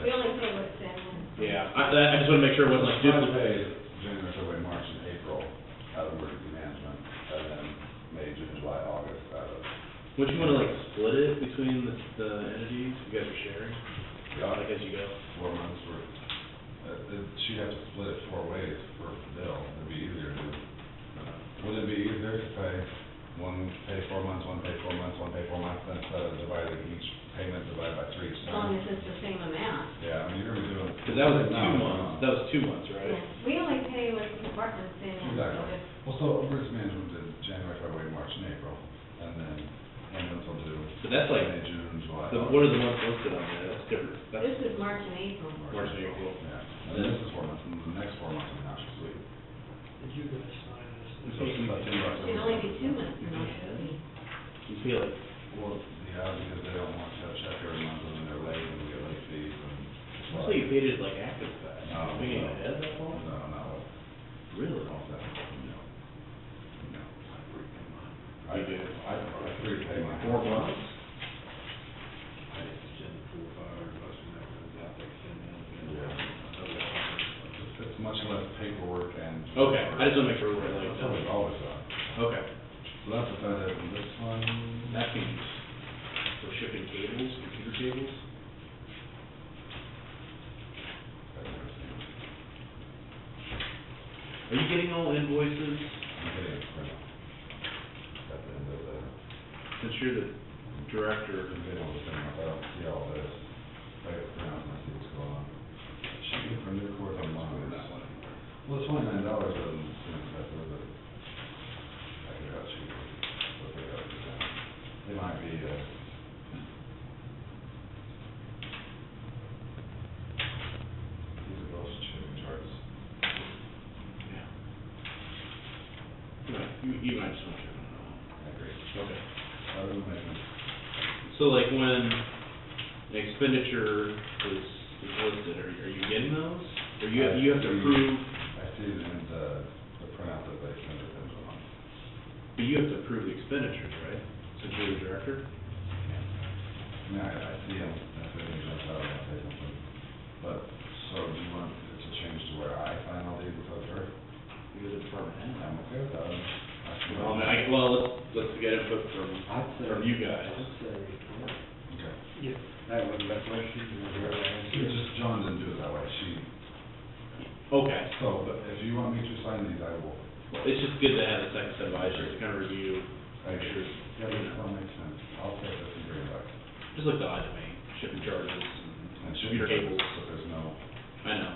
We Yes. only pay what's sent in. Yeah, I just wanna make sure it wasn't like I duplicate. paid January, February, March, and April out of emergency management, and then May, June, July, August out of. Would you wanna like split it between the entities you guys are sharing, Yeah. like as you go? 4 months worth. She'd have to split it 4 ways per bill, it'd be easier to do. Wouldn't it be easier to pay 4 months, one pay 4 months, one pay 4 months, instead of dividing each payment divided by 3 each As long time? as it's the same amount. Yeah, I mean, you're gonna be doing. Cause that was No, 2 no, months, no. that was 2 months, right? Yeah, we only pay what the department sent in. so Exactly. if- Well, so emergency management did January, February, March, and April, and then ambulance will do But that's like, May, June, July. what are the months listed on there? That's different. This That's is March and April. March and April. Yeah, and then this is 4 months, and the next 4 months are noxious weed. Did you guys sign this? So it's about 10 bucks. It can only be 2 months in noxious weed. You pay like, Well, yeah, because they don't want to have check every month, and then they're late, and we get late fees, and. mostly you paid it like after Okay, I just wanna make sure we're like, That's what we've always done. okay, So that's the benefit of this one. that seems, so shipping cables, computer cables? I've never seen it. Are you getting all invoices, I'm getting a print. At the end of the, since you're the director? I'm getting all the thing, I don't see all this. I get a print and I see what's going on. Shoot, for new course on mine. Well, it's $29 doesn't seem excessive, but I could have cheaper. What they got to do. They might be, these are those shipping charts. Yeah. You might just want to, I agree. okay. That doesn't make sense. So like when the expenditure is listed, are you getting those? Or you have to approve, I see it in the printout that they send it in on. but you have to approve the expenditures, right? Since you're the director? I mean, I see them, and if anything jumps out, I'll say something. But, so do you want it to change to where I sign all these with her? You're the department head. I'm okay with that. Well, let's get input from you guys. Okay. Yeah. That was the question, It's just, John didn't do it that way, she, Okay. so, but if you want me to sign these, I will. Well, it's just good to have a second set of eyes just to kind of review, I make sure, Yeah, that makes sense. I'll take this and bring it back. just looked odd to me, shipping charges And and should computer cables. So there's no, I know.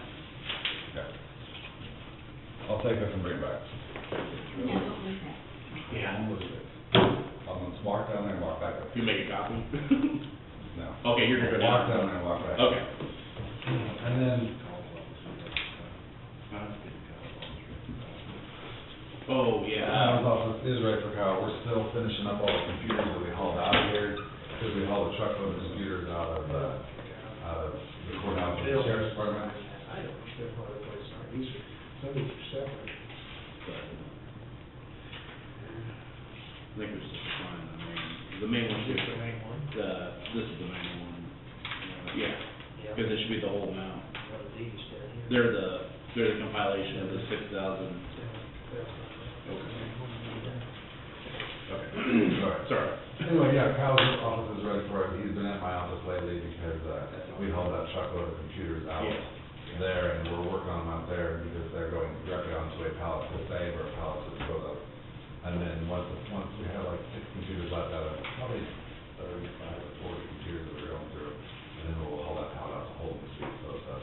okay. I'll take this and bring it back. Yeah, what was that? Yeah. I'm with it. I'm gonna walk down there and walk back up. You make a copy? No. Okay, you're gonna go Walk down. down there and walk back. Okay. And then, Oh, Adam's yeah. office is right for Kyle, we're still finishing up all the computers that we hauled out of here, because we hauled a truckload of computers out of the courthouse and the sheriff's department. I don't understand why the place are, these are, some of these are separate. I think we're just fine, the main one should, the main one? this is the main one. Yeah, because it should be the whole amount. What are these down here? They're the compilation of the 6,000. Okay. Sorry. Anyway, yeah, Kyle's office is ready for it, he's been at my office lately because, we hauled that truckload of computers out Yeah. there, and we're working on them out there because they're going directly onto a pallet to save or a pallet to dispose of. And then once we have like 6 computers left out of probably 35 or 40 computers that we're going through, and then we'll haul that pallet out to Holden Street, so stuff.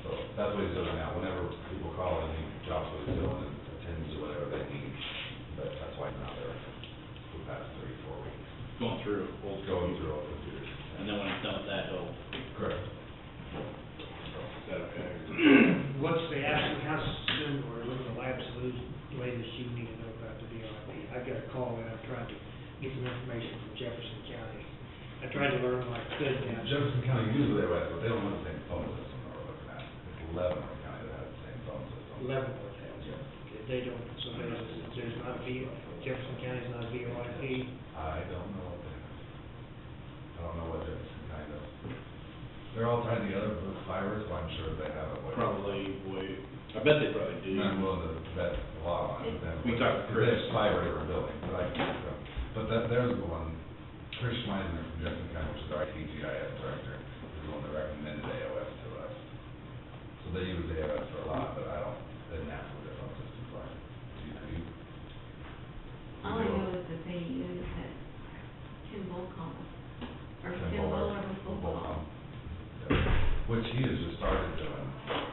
So that's what he's doing now, whenever people call in, he drops what he's doing and attends to whatever they need. But that's why he's not there for the past 3-4 weeks, Going through old. going through all the computers. And then when he's done with that, he'll, Correct. is that okay? What's the action, how soon or when the absolute latest you need to know about the DRB? I got a call and I'm trying to get some information from Jefferson County. I tried to learn what I could now. Jefferson County usually they but they don't have the same phone system that we're looking at. It's Leavenworth County that has the same phone system. Leavenworth has, they don't, so there's not a B, Jefferson County's not a VoIP. I don't know what they have. I don't know what Jefferson County does. They're all tied together with fiber, so I'm sure they have a way. Probably, wait, I bet they probably do. I'm willing to bet a lot on it. We talked to Because they Chris. have fiber in their building, but I can't tell. But there's the one, Chris Schmeisner from Jefferson County, which is our TGIS director, is the one that recommended AOS to us. So they use AOS for a lot, but I didn't ask what their phone systems are. Do you? All I know is that they use that Tim Volcom, or Tim Bowler with Volcom. Which he has just started doing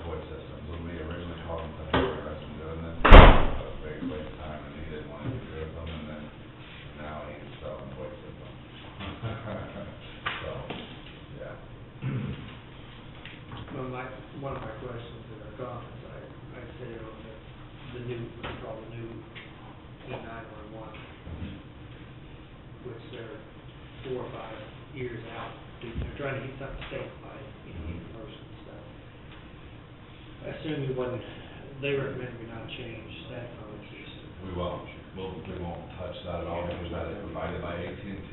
voice systems, when we originally called him, said, hey, we're interested in doing this, that was a big waste of time, and he didn't want to do them, and then now he's selling voice systems. So, yeah. Well, one of my questions in our comments, I said on the new, we call the new E911, which they're 4 or 5 years out. They're trying to get something statewide, universal and stuff. I assume they recommend we not change that phone system. We won't touch that at all, because that is provided by AT&T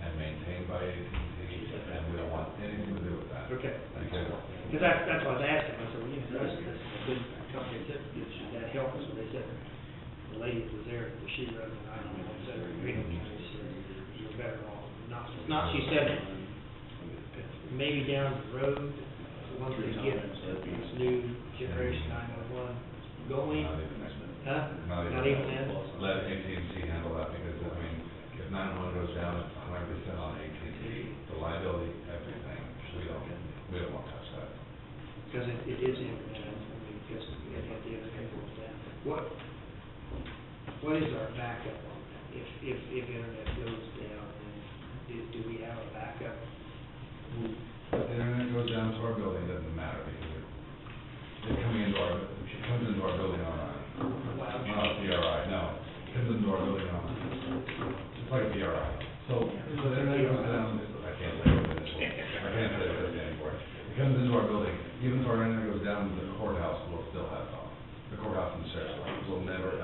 and maintained by AT&T, and we don't want anything to do with that. Okay. Because, Because that's what I was asking, I said, well, you know, that's a good company that helped us, and they said, the lady that was there, she wrote, and I don't know, said, you're better off. Not, she said, maybe down the road, once they get this new generation 911 going, not even next minute. huh? Not Not even then? Let AT&T handle that, because, I mean, if 911 goes down, it's 100% on AT&T, the liability, everything, we don't want to touch that. Because it is internet, I mean, because we have the internet goes down. What is our backup on that? If internet goes down, then do we have a backup? If the internet goes down to our building, it doesn't matter, because it comes into our building on a, not a PRI, no, it comes into our building on a, it's like a PRI. So, if the internet goes down, I can't say this anymore. It comes into our building, even if our internet goes down, the courthouse will still have phones. The courthouse and the sheriff's office will never,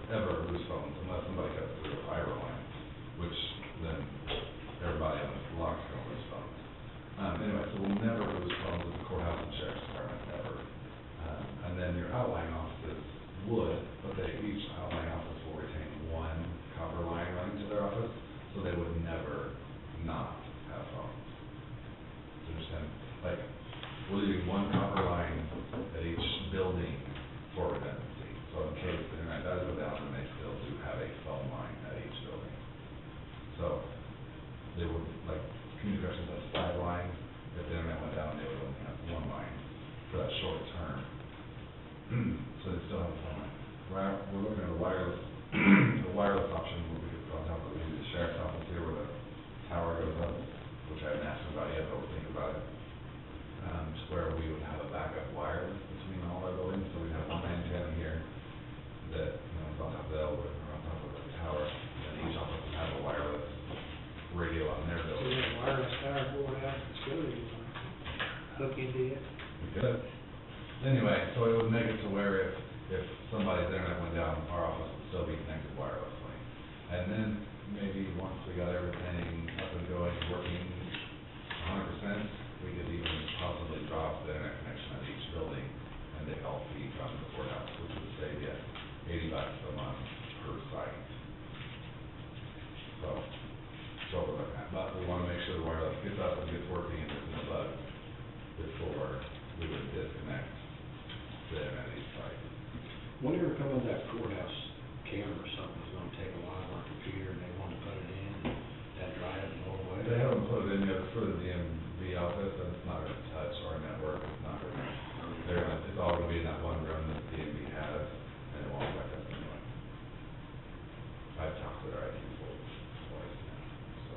ever lose phones unless somebody cuts through a fiber line, which then everybody on the block's gonna lose phones. Anyway, so we'll never lose phones with the courthouse and sheriff's department, ever. And then your outlying offices would, but each outlying office will retain one copper line running to their office, so they would never not have phones. Do you understand? Like, we're leaving one copper line at each building for redundancy. So in case the internet does go down, then they still do have a phone line at each building. So they would, like, community corrections has 5 lines. If the internet went down, they would only have 1 line for that short term. So they still have a phone line. We're looking at a wireless, a wireless option where we could put on top of maybe the sheriff's office here where the tower goes up, which I haven't asked about yet, but we'll think about it. Just where we would have a backup wireless between all our buildings, so we'd have one antenna here that, you know, is on top of the elbow, or on top of the tower, and each office would have a wireless radio on their So we building. have wireless power board out in the facility, hook into it. We could. Anyway, so it would make it to where if somebody's internet went down, our office would still be connected wirelessly. And then maybe once we got everything up and going, working 100%, we could even possibly drop the internet connection at each building, and they'd all feed from the courthouse, which would save you $80 a month per site. So we're looking at, but we wanna make sure the wireless gets up and gets working and there's no bugs before we would disconnect the internet at each site. Whenever come on that courthouse camera or something, is gonna take a while on our computer, and they want to put it in, and that drive it all the way. They haven't put it in yet, it's for the DMV office, and it's not gonna touch our network, it's not gonna, it's all gonna be in that one room that the DMV has, and it won't affect us anyway. I've talked to their IT folks twice now, so.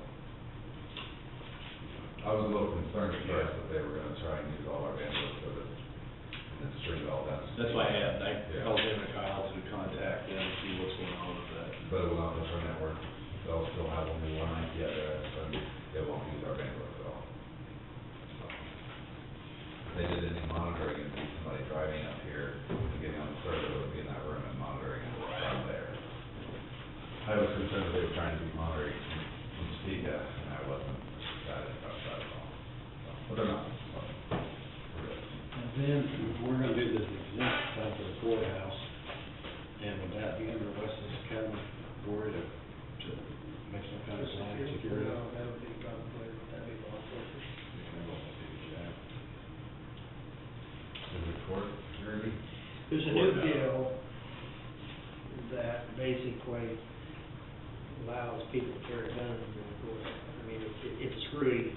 I was a little concerned at first that they were gonna try and use all our bandwidth for this, and then string it all down. That's why I Yeah. called him and Kyle to contact them, see what's going on with that. But it will not touch our network, they'll still have only one IP address, and it won't use our bandwidth at all. So, if they did any monitoring and see somebody driving up here and getting on the server, it would be in that room and monitoring it from there. I was concerned that they were trying to be monitoring from Topeka, and I wasn't excited about that at all. So, but they're not, so, we're good. And then, we're gonna do this exempt thing for the courthouse, and would that be under Wes's Academy board to make some kind of plan of security? No, that would be probably, that'd be law enforcement. Is it court security? There's a new bill that basically allows people to carry guns in the court. I mean, it's a screwy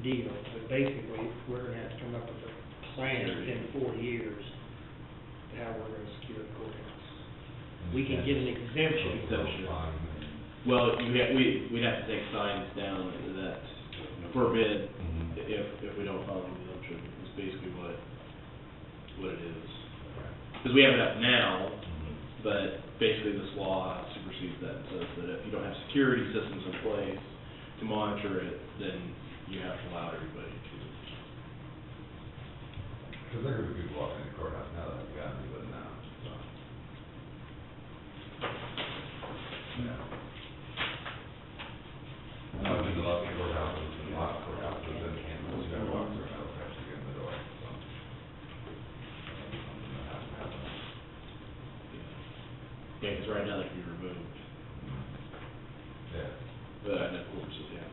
deal, but basically, we're gonna have to come up with a plan within 4 years to how we're gonna secure the courthouse. We can get an exemption. Well, we'd have to take signs down that forbid if we don't follow the exemption, is basically what it is. Because we have that now, but basically this law supersedes that and says that if you don't have security systems in place to monitor it, then you have to allow everybody to. Because there could be people walking in the courthouse now that have guns, you wouldn't know, so. Yeah. I've been to lots of courthouses, and lots of courthouses in Kansas, you gotta walk Yeah, 'cause right now they can be removed, Yeah. but I know, of course, yeah.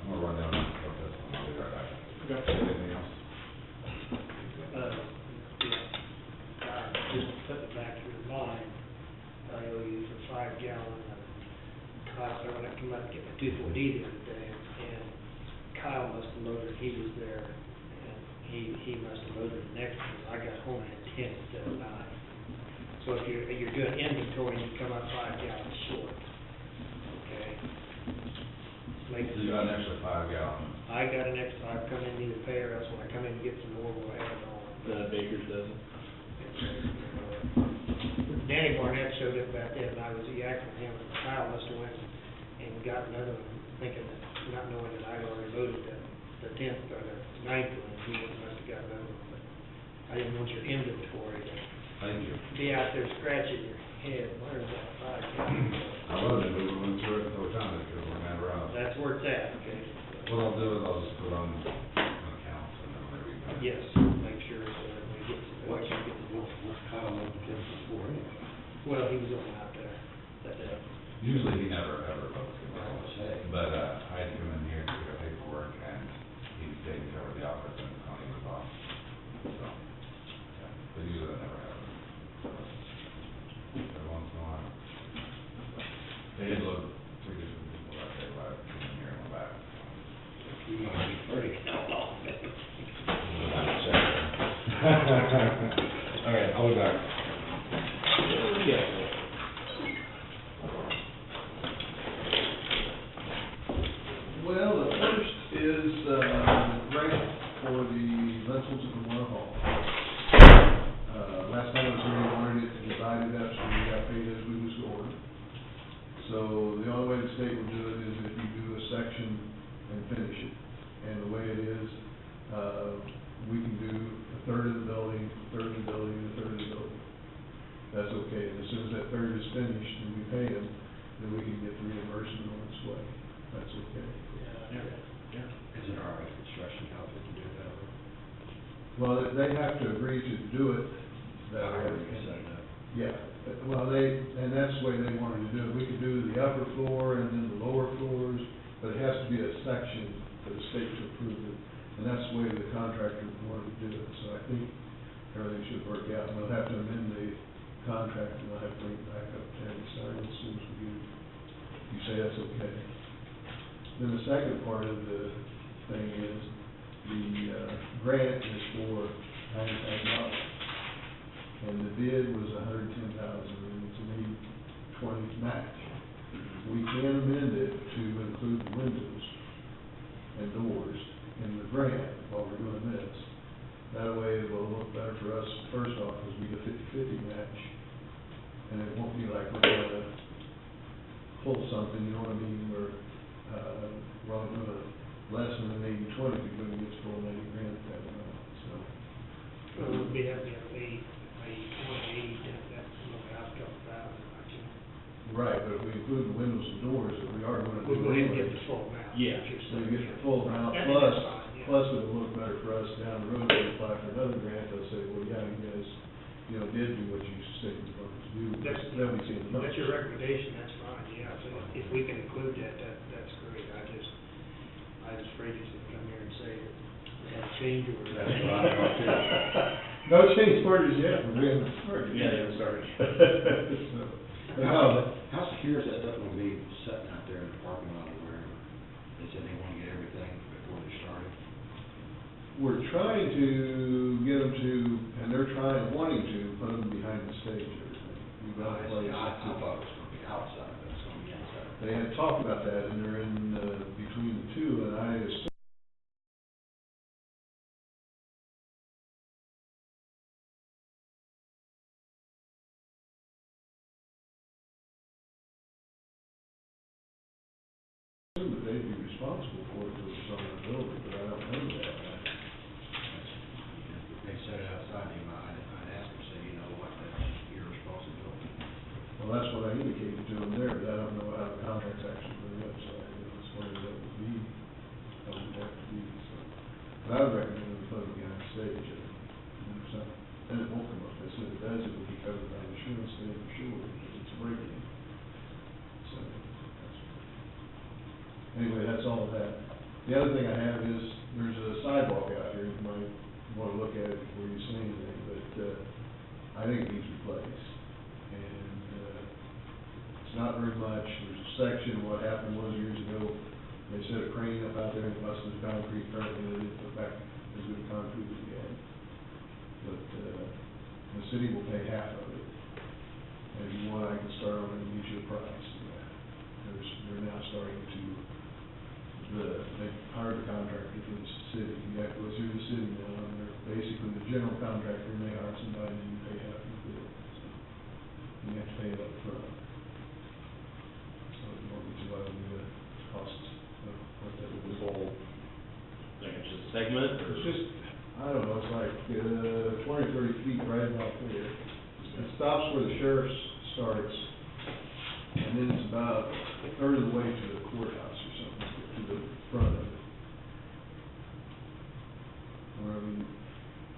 I'm gonna run down and look this one, I'll be right back. Okay. Anything else? Just put it back to your mind, I owe you for 5 gallon. Kyle, when I come up to get my 2,4-D the other day, and Kyle must have loaded, he was there, and he must have loaded the next one. I got home at 10 instead of 9. So if you're doing inventory, you come up 5 gallons short, okay? Make So you got an extra 5 gallon. I got an extra, I've come in, need to pay, or else when I come in to get some more, we'll add it on. Baker's doesn't. Danny Barnett showed up back then, and I was yakking with him, and Kyle must have went and got another one, thinking that, not knowing that I'd already loaded the 10th or the 9th one, and he must have got another one, but I didn't want your inventory to Thank you. be out there scratching your head, where's that 5 gallon? I wasn't, we went through it a couple times, because we're gonna run. That's where it's at, okay? What I'll do is I'll just put on accounts and then whenever you come. Yes, make sure so that we get, What's get the what's Kyle looking for anyway? well, he was only out there that day. Usually he never ever votes him I would say. But, I had to come in here to pick up paperwork and he's taking care of the office and Connie was off. So, yeah, but usually that never happens. Every once in a while. They did look pretty good for people that day, but I came in here and went back. You might be pretty. All right, I'll be back. Yeah. Well, the first is, grant for the rentals of the Winter Hall. Last time I was here, we wanted it divided up, so we got paid as we was going. So the only way the state will do it is if you do a section and finish it. And the way it is, we can do a third of the building, a third of the building, and a third of the building. That's okay. And as soon as that third is finished and we pay them, then we can get the reimbursement on its way. That's okay. Is it our construction outfit to do that? Well, they have to agree to do it that way. However you set it up. Yeah, well, and that's the way they wanted to do it. We could do the upper floor and then the lower floors, but it has to be a section for the state to approve it. And that's the way the contractor wanted to do it, so I think everything should work out. We'll have to amend the contract, and we'll have to bring it back up to and sign it as soon as we get it. You say that's okay. Then the second part of the thing is, the grant is for $90,000. And the bid was $110,000, and it's an 80-20 match. We can amend it to include the windows and doors in the grant while we're doing this. That way it will look better for us, first off, because we get a 50-50 match. And it won't be like we're gonna pull something, you know what I mean, where, we're only doing less than an 80-20, because we get full $90,000 that amount, so. Well, it would be, that'd be a 180, that's what I've talked about, I can. Right, but if we include the windows and doors, that we are gonna do. We'll go ahead and anyway, get the full amount. Yeah. what you're So you saying. get the full amount, That's plus, fine, yeah. plus it'll look better for us down the road, if we apply for another grant, they'll say, well, yeah, you guys, you know, did do what you said you were going to do. That's, They'll be seeing the numbers. that's your recommendation, that's fine, yeah, so if we can include that, that's great, I was afraid you was gonna come here and say that we had a change order. That's what I thought too. No change orders yet, but we haven't started. Yeah, they haven't started. So, but no, How secure is that stuff gonna be sitting out there in the parking lot or wherever? They said they wanna get everything before they started. we're trying to get them to, and they're wanting to put them behind the stage, everything. We've got a place. I thought it was gonna be outside, but it's gonna be inside. They had talked about that, and they're in, between the two, and I assume that they'd be responsible for it if it was on the building, but I don't know that. If they set it outside, I'd ask them, say, you know what, that's your responsibility. Well, that's what I indicated to them there, but I don't know how the contract's actually put up, so I don't know what that would be, how would that be, so. But I would recommend them put them behind the stage, and so, then it won't come up, as soon as it does, it will be covered by the anyway, that's all of that. The other thing I have is, there's a sidewalk out here, you might wanna look at it before you say anything, but, I think it needs replaced. And, it's not very much, there's a section, what happened was years ago, they set a crane up out there and busted the concrete, apparently they didn't put back as good concrete as we had. But, the city will pay half of it. And if you want, I can start on it and get you a price. They're now starting to, they hired a contractor for the city, you have to go through the city now, and they're basically the general contractor, and they hire somebody, and you pay half of the bill. So, you have to pay it up front. So if you want me to, I will do the costs of what that would be. This whole thing, it's just a segment, or? It's just, I don't know, it's like, 20, 30 feet right about there. It stops where the sheriff's starts, and then it's about a third of the way to the courthouse or something, to the front of it. Where, I mean,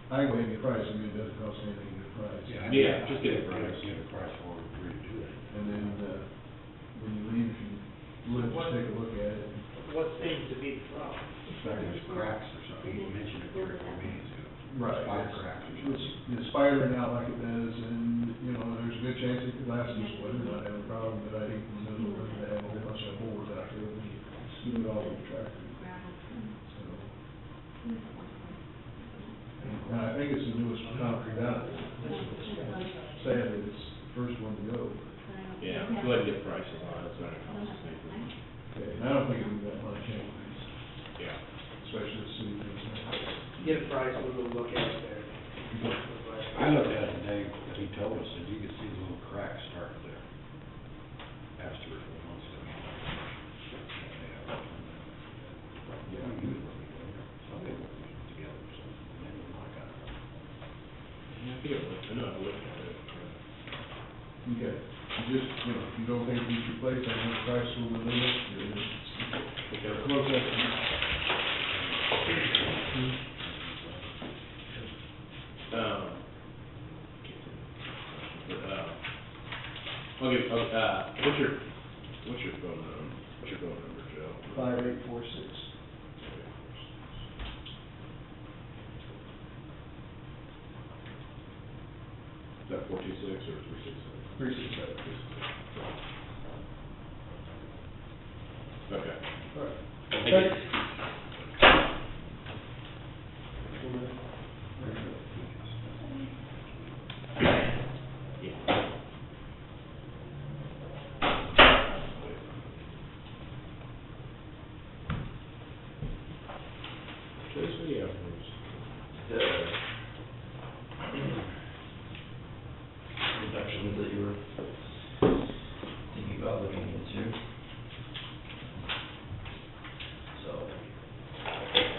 I can go ahead and get a price, I mean, it doesn't cost anything to get a price. Yeah, just get a price. Get a price for it, agree to do that. And then, when you leave, if you would, just take a look at it. What seems to be the problem? Like there's cracks or something, you mentioned it 3 or 4 meetings ago. Right. Spider cracks or something. It's spidering out like it does, and, you know, there's a good chance it could last this winter, not have a problem, but I think in the middle of winter, they have a whole bunch of holes out there, when you scoot it all with the tractor, so. And I think it's the newest concrete out there. Sadly, it's the first one to go. Yeah, go ahead and get prices on it, it's not gonna cost us anything. Okay, and I don't think it'll be that much anyways, Yeah. especially the city. Get a price, we'll look at it there. I looked at it today, that he told us, and you could see the little cracks starting there. After 3 or 4 months ago. Yeah, you would work together, somebody would work together, so, maybe like that. Yeah, I think it was, I know, I looked at it. Okay, you just, you know, if you don't think you should place, I have a price for the limit, you're close estimate. Okay, what's your phone number? What's your phone number, Joe? 5846. Is that 426 or 367? 367. Okay. All right. Thank you. Reductions that you were thinking about looking into. So,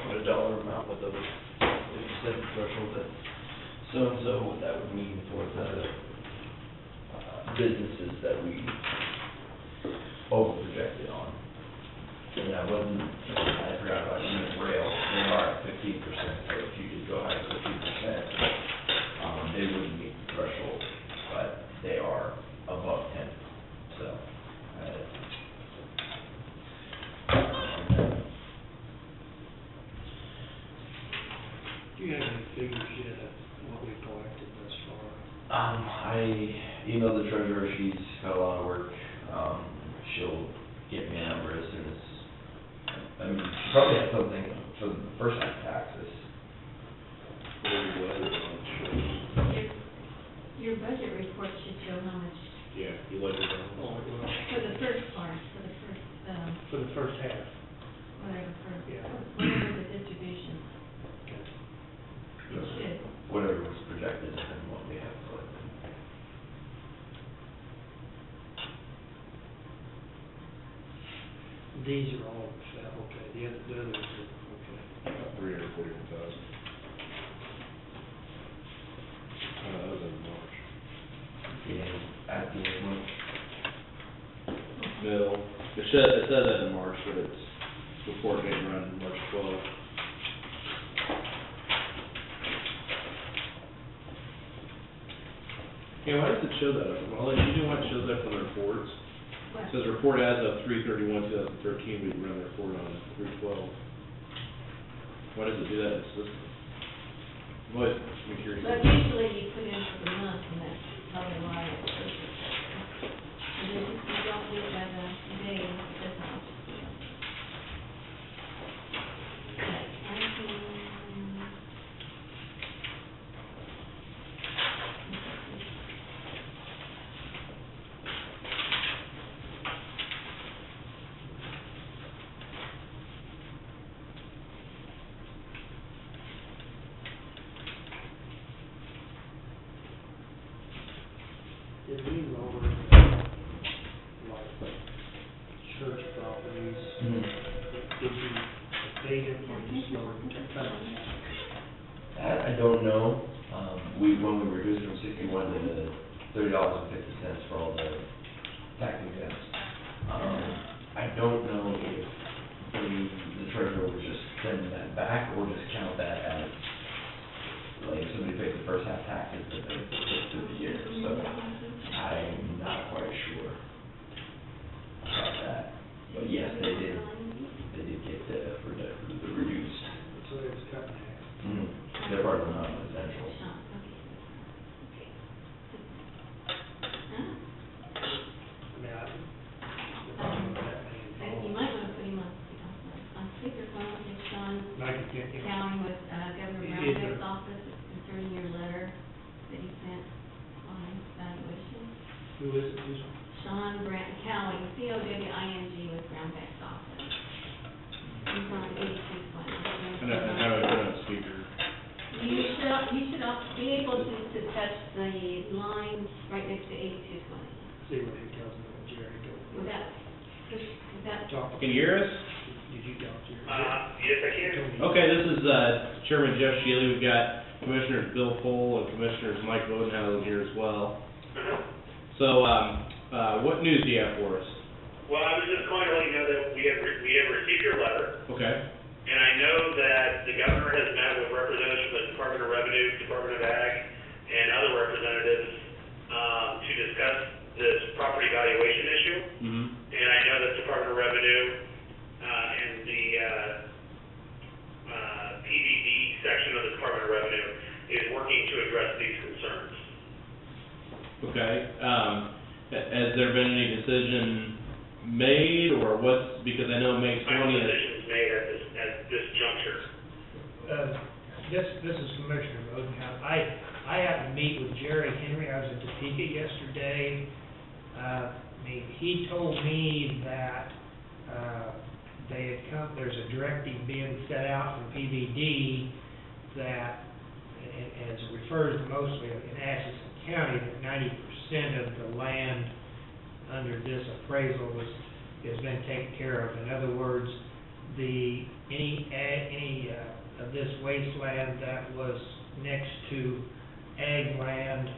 put a dollar amount with the, if you set the threshold at so-and-so, what that would mean for the businesses that we over-projected on. And that wasn't, I forgot about unit rail, they are at 15%, so if you did go higher than 15%, they wouldn't meet the threshold, but they are above 10, so. Do you have any figures yet of what we collected thus far? I emailed the treasurer, she's got a lot of work, she'll get me a number as soon as, I mean, she probably has something for the first half taxes. Your budget report should show how much, Yeah, you like it. Oh, well, for the first part, for the first half. Yeah. whatever the distribution, Okay. it should. Whatever was projected and what we have collected. These are all, okay, the others are, okay. About 341,000. That was in March. Yeah, at the end of March. Middle. It says that in March, but it's report date run March 12th. Yeah, why does it show that? Well, you know why it shows that from the reports? It says report as of 3/31/2013, we run the report on 3/12. Why does it do that in the system? I'm always curious. But usually you put in for the month, and that's probably why it says it. And then if you don't do it by the day, it doesn't help you. Okay, I can. Did we lower, like, church properties? Did you abate them or just lower them? I don't know. When we reduced from 61 to $30.50 for all the tax exempts. I don't know if the treasurer would just send that back or just count that as, like, if somebody pays the first half taxes that they put through the year. So I'm not quite sure about that. But yes, they did get the reduced. So it was cut in half. They're part of the non-residential. I mean, the problem with that being You might want to put him on speakerphone, if Sean like, you know, County with Governor Brownback's office concerning your letter that he sent on evaluation. who is it, who's? Sean Cowling, COWING with Brownback's office. He's on 8220. And how do I put on speaker? You should be able to touch the lines right next to 8220. See what he tells me when Jerry goes. Without, Talk. Can you hear us? Did you talk to Jerry? Yes, I can. Okay, this is Chairman Jeff Shealy. We've got Commissioners Bill Pohl and Commissioners Mike Bodenhausen here as well. So, what news do you have for us? Well, I was just calling to let you know that we have received your letter, Okay. and I know that the governor has met with representatives from the Department of Revenue, Department of Ag, and other representatives to discuss this property valuation issue. Mm-hmm. And I know that Department of Revenue and the PVD section of the Department of Revenue is working to address these concerns. Okay. Has there been any decision made, or what's, because I know May 20th. No decisions made at this juncture. This is Commissioner Bodenhouse. I happened to meet with Jerry Henry. I was in Topeka yesterday. He told me that they had come, there's a directive being set out from PVD that, and as it refers mostly in Atchison County, that 90% of the land under this appraisal has been taken care of. In other words, any of this wasteland that was next to ag land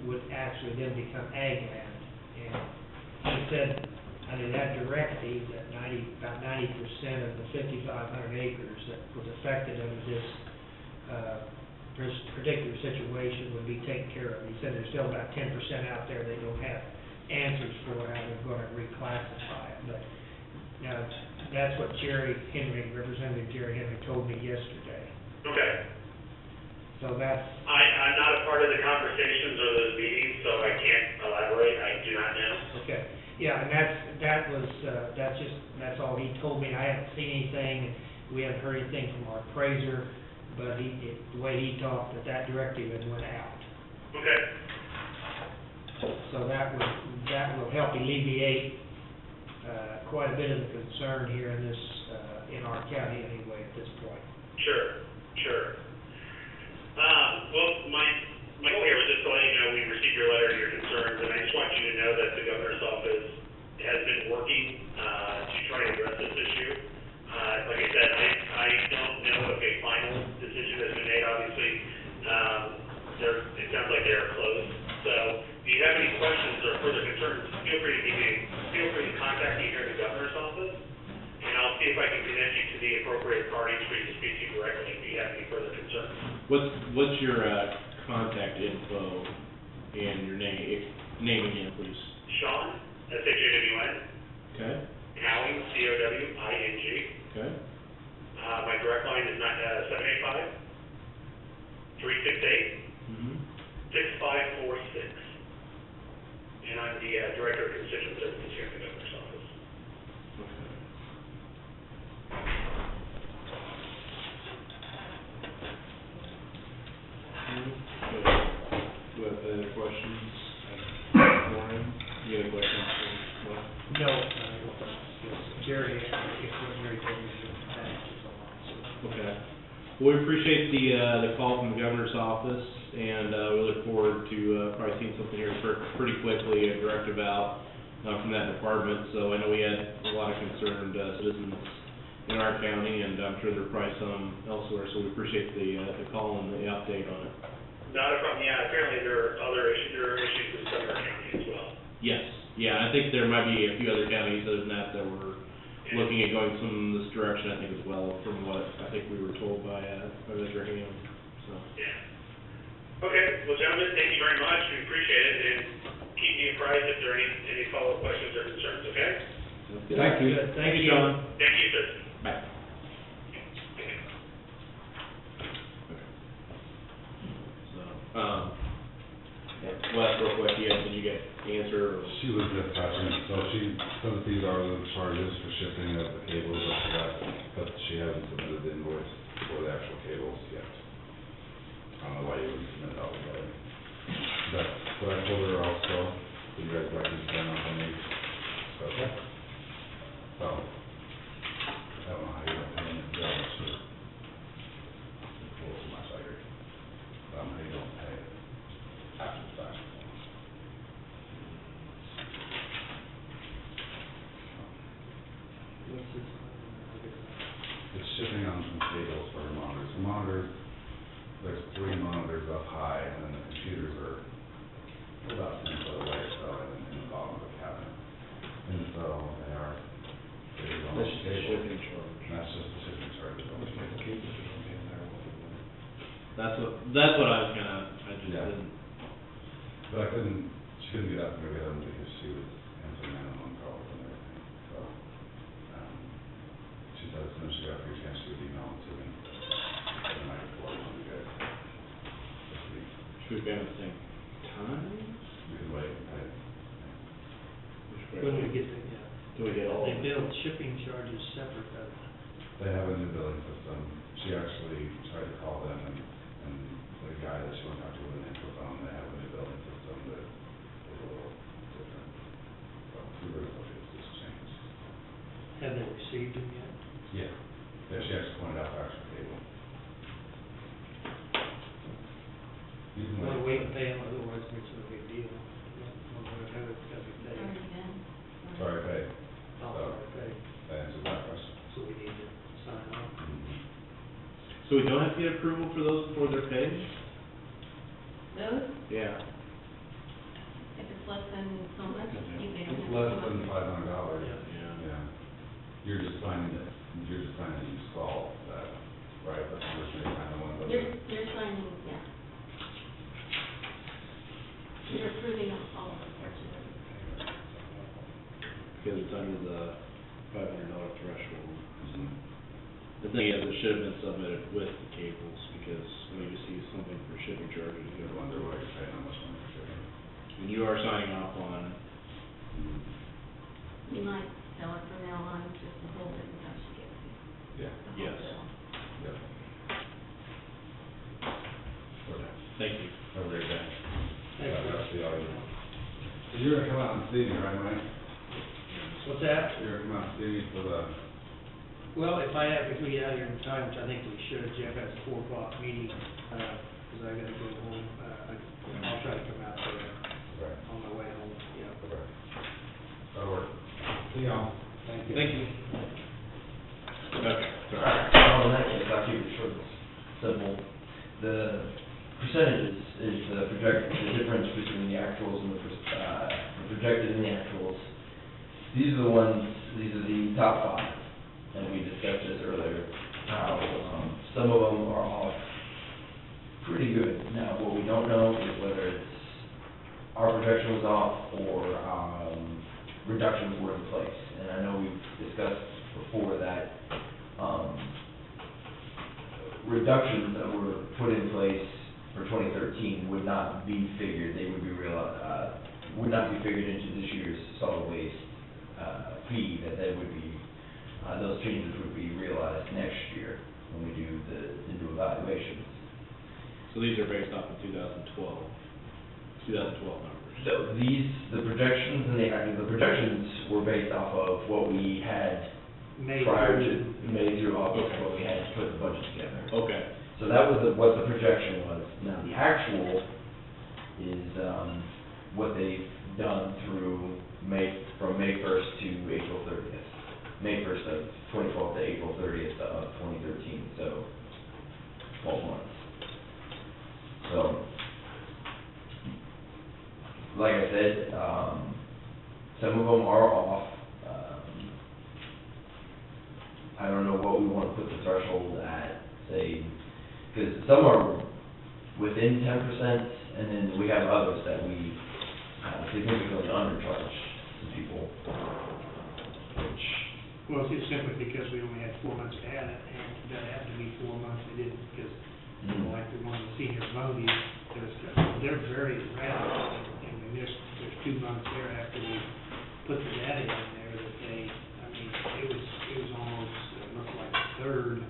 would actually then become ag land. And he said under that directive that about 90% of the 5,500 acres that was affected under this particular situation would be taken care of. He said there's still about 10% out there they don't have answers for how they're going to reclassify it. But now, that's what Representative Jerry Henry told me yesterday. Okay. So that's, I'm not a part of the conversations or those meetings, so I can't elaborate. I do not know. okay. Yeah, and that's all he told me. I haven't seen anything. We haven't heard anything from our appraiser, but the way he talked, that directive had went out. Okay. So that will help alleviate quite a bit of the concern here in our county anyway at this point. Sure. Well, my goal here was just to let you know we received your letter and your concerns, and I just want you to know that the governor's office has been working to try to address this issue. Like I said, I don't know if a final decision has been made. Obviously, it sounds like they are closed. So, if you have any questions or further concerns, feel free to contact me here in the governor's office, and I'll see if I can connect you to the appropriate parties for you to speak to directly if you have any further concerns. What's your contact info and your name again, please? Sean S-H-A-W-N, Okay, Cowing, C-O-W-I-N-G. okay. My direct line is 785-368-6546. Mm-hmm. And I'm the Director of Constituent Services here in the Governor's Office. Okay. Do you have any other questions for him? You have any questions for him? No, Jerry, if what Jerry told me, that answers a lot, so. Okay. Well, we appreciate the call from the governor's office, and we look forward to probably seeing something here pretty quickly, a directive out from that department. So I know we had a lot of concerned citizens in our county, and I'm sure there are probably some elsewhere, so we appreciate the call and the update on it. Not a problem, yeah, apparently there are issues in Sumner County as well. Yes, yeah, I think there might be a few other counties other than that that were looking at going some this direction, I think, as well, from what I think we were told by Mr. Ham, so. Yeah. Okay, well, gentlemen, thank you very much, we appreciate it, and keep me apprised if there are any follow-up questions or concerns, okay? Thank you. Good, thank you, John. Thank you, sir. Bye. So, Wes, real quick, did you get the answer? Or? She was just touching, so some of these are the charges for shipping of the cables that she got, but she hasn't submitted the invoice for the actual cables yet. I don't know why you wouldn't submit it all together. That's what I told her also, you guys like to sign off on these, so. So, I don't know how you're gonna pay it, yeah, it's just, it's a little too much, I agree. But I don't know how you don't pay it after the fact. What's this? It's shipping on some cables for her monitors. The monitors, there's 3 monitors up high, and then the computers are about 10 foot away, so, in the bottom of the cabinet. And so they are, That's just a shipping charge. That's just the shipping charge. That's what I was I just Yeah. didn't. But I couldn't, she couldn't get up and go get them because she was answering 911 calls and everything, so. She said as soon as she got a free chance, she would email them to me. And then I could forward them to you guys this week. Should we be at the same time? We can wait and pay. When we get the, yeah. Do we get all? They build shipping charges separate, They have a new billing system. She actually tried to call them, and the guy that she went out to with an info phone, they have a new billing system that is a little different. So, we really hope it's just changed. have they received them yet? Yeah. Yeah, she actually pointed out the actual cable. You can Want to wait. wait and pay them, otherwise it's no big deal. One way or another, it's gotta be It's paid. already done. Sorry, pay. Oh, sorry, paid. That answers that question. So we need to sign off. So we don't have to get approval for those before they're paid? Those, Yeah. if it's less than so much, you pay them. It's less than $500. Yeah. Yeah. You're just signing it, to install that, right? That's the first thing, I know one of those. You're signing, yeah. You're approving all of the purchases. Because it's under the $500 threshold. Mhm. The thing is, it should have been submitted with the cables, because when you see something for shipping charges, you You gotta wonder why you're paying how much money for shipping. and you are signing off on, You might tell her from now on just to hold it until she gets Yeah. the whole Yes. bill. Yep. Okay. thank you. Have a great day. Thanks, Yeah, Russ. I'll see y'all. So you're gonna come out and see me, right, Mike? What's that? You're gonna come out and see me for the, Well, if we get out here in time, which I think we should, Jeff has a 4 o'clock meeting, because I gotta go home, I'll try to come out there okay, on my way home, yeah. okay. That'll work. See y'all. Thank you. Thank you. Okay, sorry. Well, in that case, I'll keep it short and simple. The percentages is the difference between the actuals and the projected and the actuals. These are the top 5, and we discussed this earlier, how, some of them are off pretty good. Now, what we don't know is whether it's our projection was off, or, reductions were in place. And I know we've discussed before that, reductions that were put in place for 2013 would not be figured, they would be would not be figured into this year's solid waste, fee, that they would be, those changes would be realized next year when we do the new evaluations. So these are based off of 2012 numbers? So the projections and the projections were based off of what we had prior to May through August, what we had to put the budget together. Okay. So that was what the projection was. Now, the actual is, what they've done through from May 1st to April 30th. May 1st of 2012 to April 30th of 2013, so 12 months. So, like I said, some of them are off. I don't know what we want to put the threshold at, say, because some are within 10%, and then we have others that we significantly undercharge to people, which... Well, it's simply because we only had 4 months to add it, and that happened to be 4 months we didn't, because, like the one with senior bonuses, they're very rapid, and we missed, there's 2 months there after we put the data in there that they, I mean, it was almost, it looked like a third,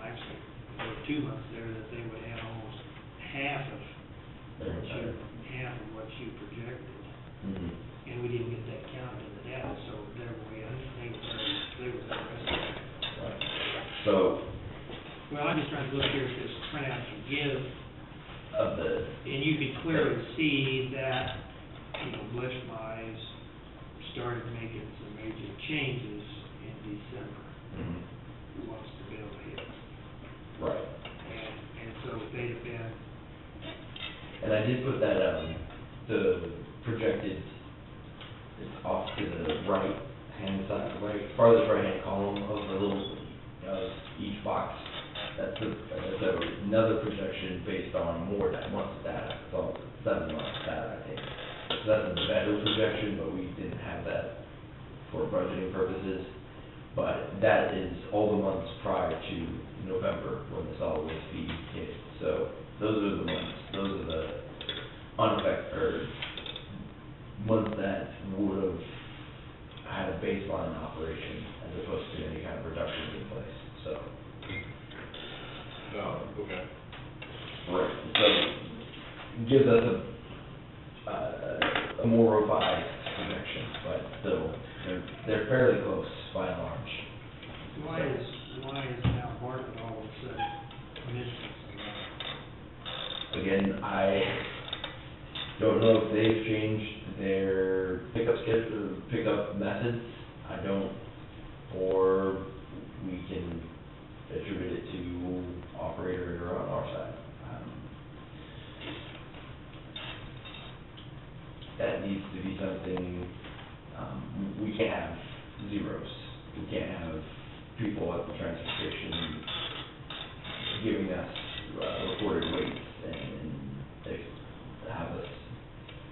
actually, there were 2 months there that they would have almost half of what you projected. Mm-hmm. And we didn't get that counted in the data, so they were way under, they were aggressive. Right. So, Well, I'm just trying to look here at this printout you give, of the, and you can clearly see that, Blishmeyes started making some major changes in December, once the bill hit. right. And so they'd have been, And I did put that, the projected, it's off to the right-hand side, farthest right-hand column of the little, each box. That's another projection based on more months of data, so 7 months of data, I think. So that's a better projection, but we didn't have that for budgeting purposes. But that is all the months prior to November when the solid waste fee hit. So those are the months, those are the months that would have had a baseline operation as opposed to any kind of reductions in place, so. Oh, okay. Right, so it gives us a more revised projection, but still, they're fairly close by and large. why is now Bartlett all of a sudden missing some money? Again, I don't know if they've changed their pickup methods. I don't, or we can attribute it to operator error on our side. That needs to be something, we can't have zeros. We can't have people at the transfer station giving us reported weights and they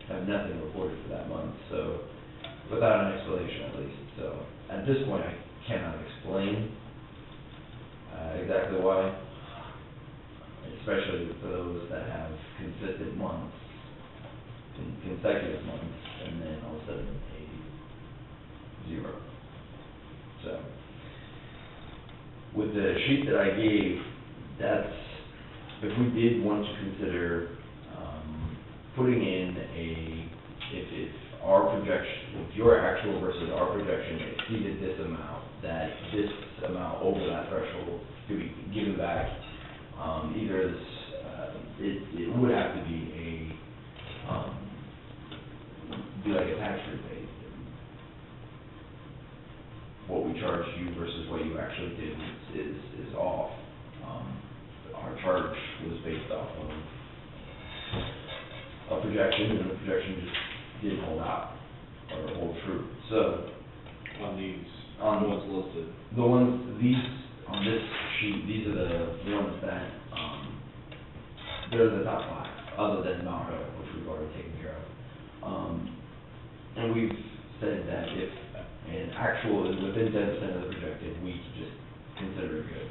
have nothing reported for that month, so, without an explanation at least. So, at this point, I cannot explain exactly why, especially for those that have consistent months, consecutive months, and then all of a sudden a zero. So, with the sheet that I gave, that's, if we did want to consider putting in if our projection, if your actual versus our projection exceeded this amount, that this amount over that threshold could be given back, either this, it would have to be like a tax rebate. What we charge you versus what you actually did is off. Our charge was based off of a projection, and the projection just didn't hold out, or hold true. So, On these, on the ones listed. the ones, these, on this sheet, these are the ones that, they're the top 5, other than Mount Hope, which we've already taken care of. And we've said that if an actual is within 10% of the projected, we just consider it good.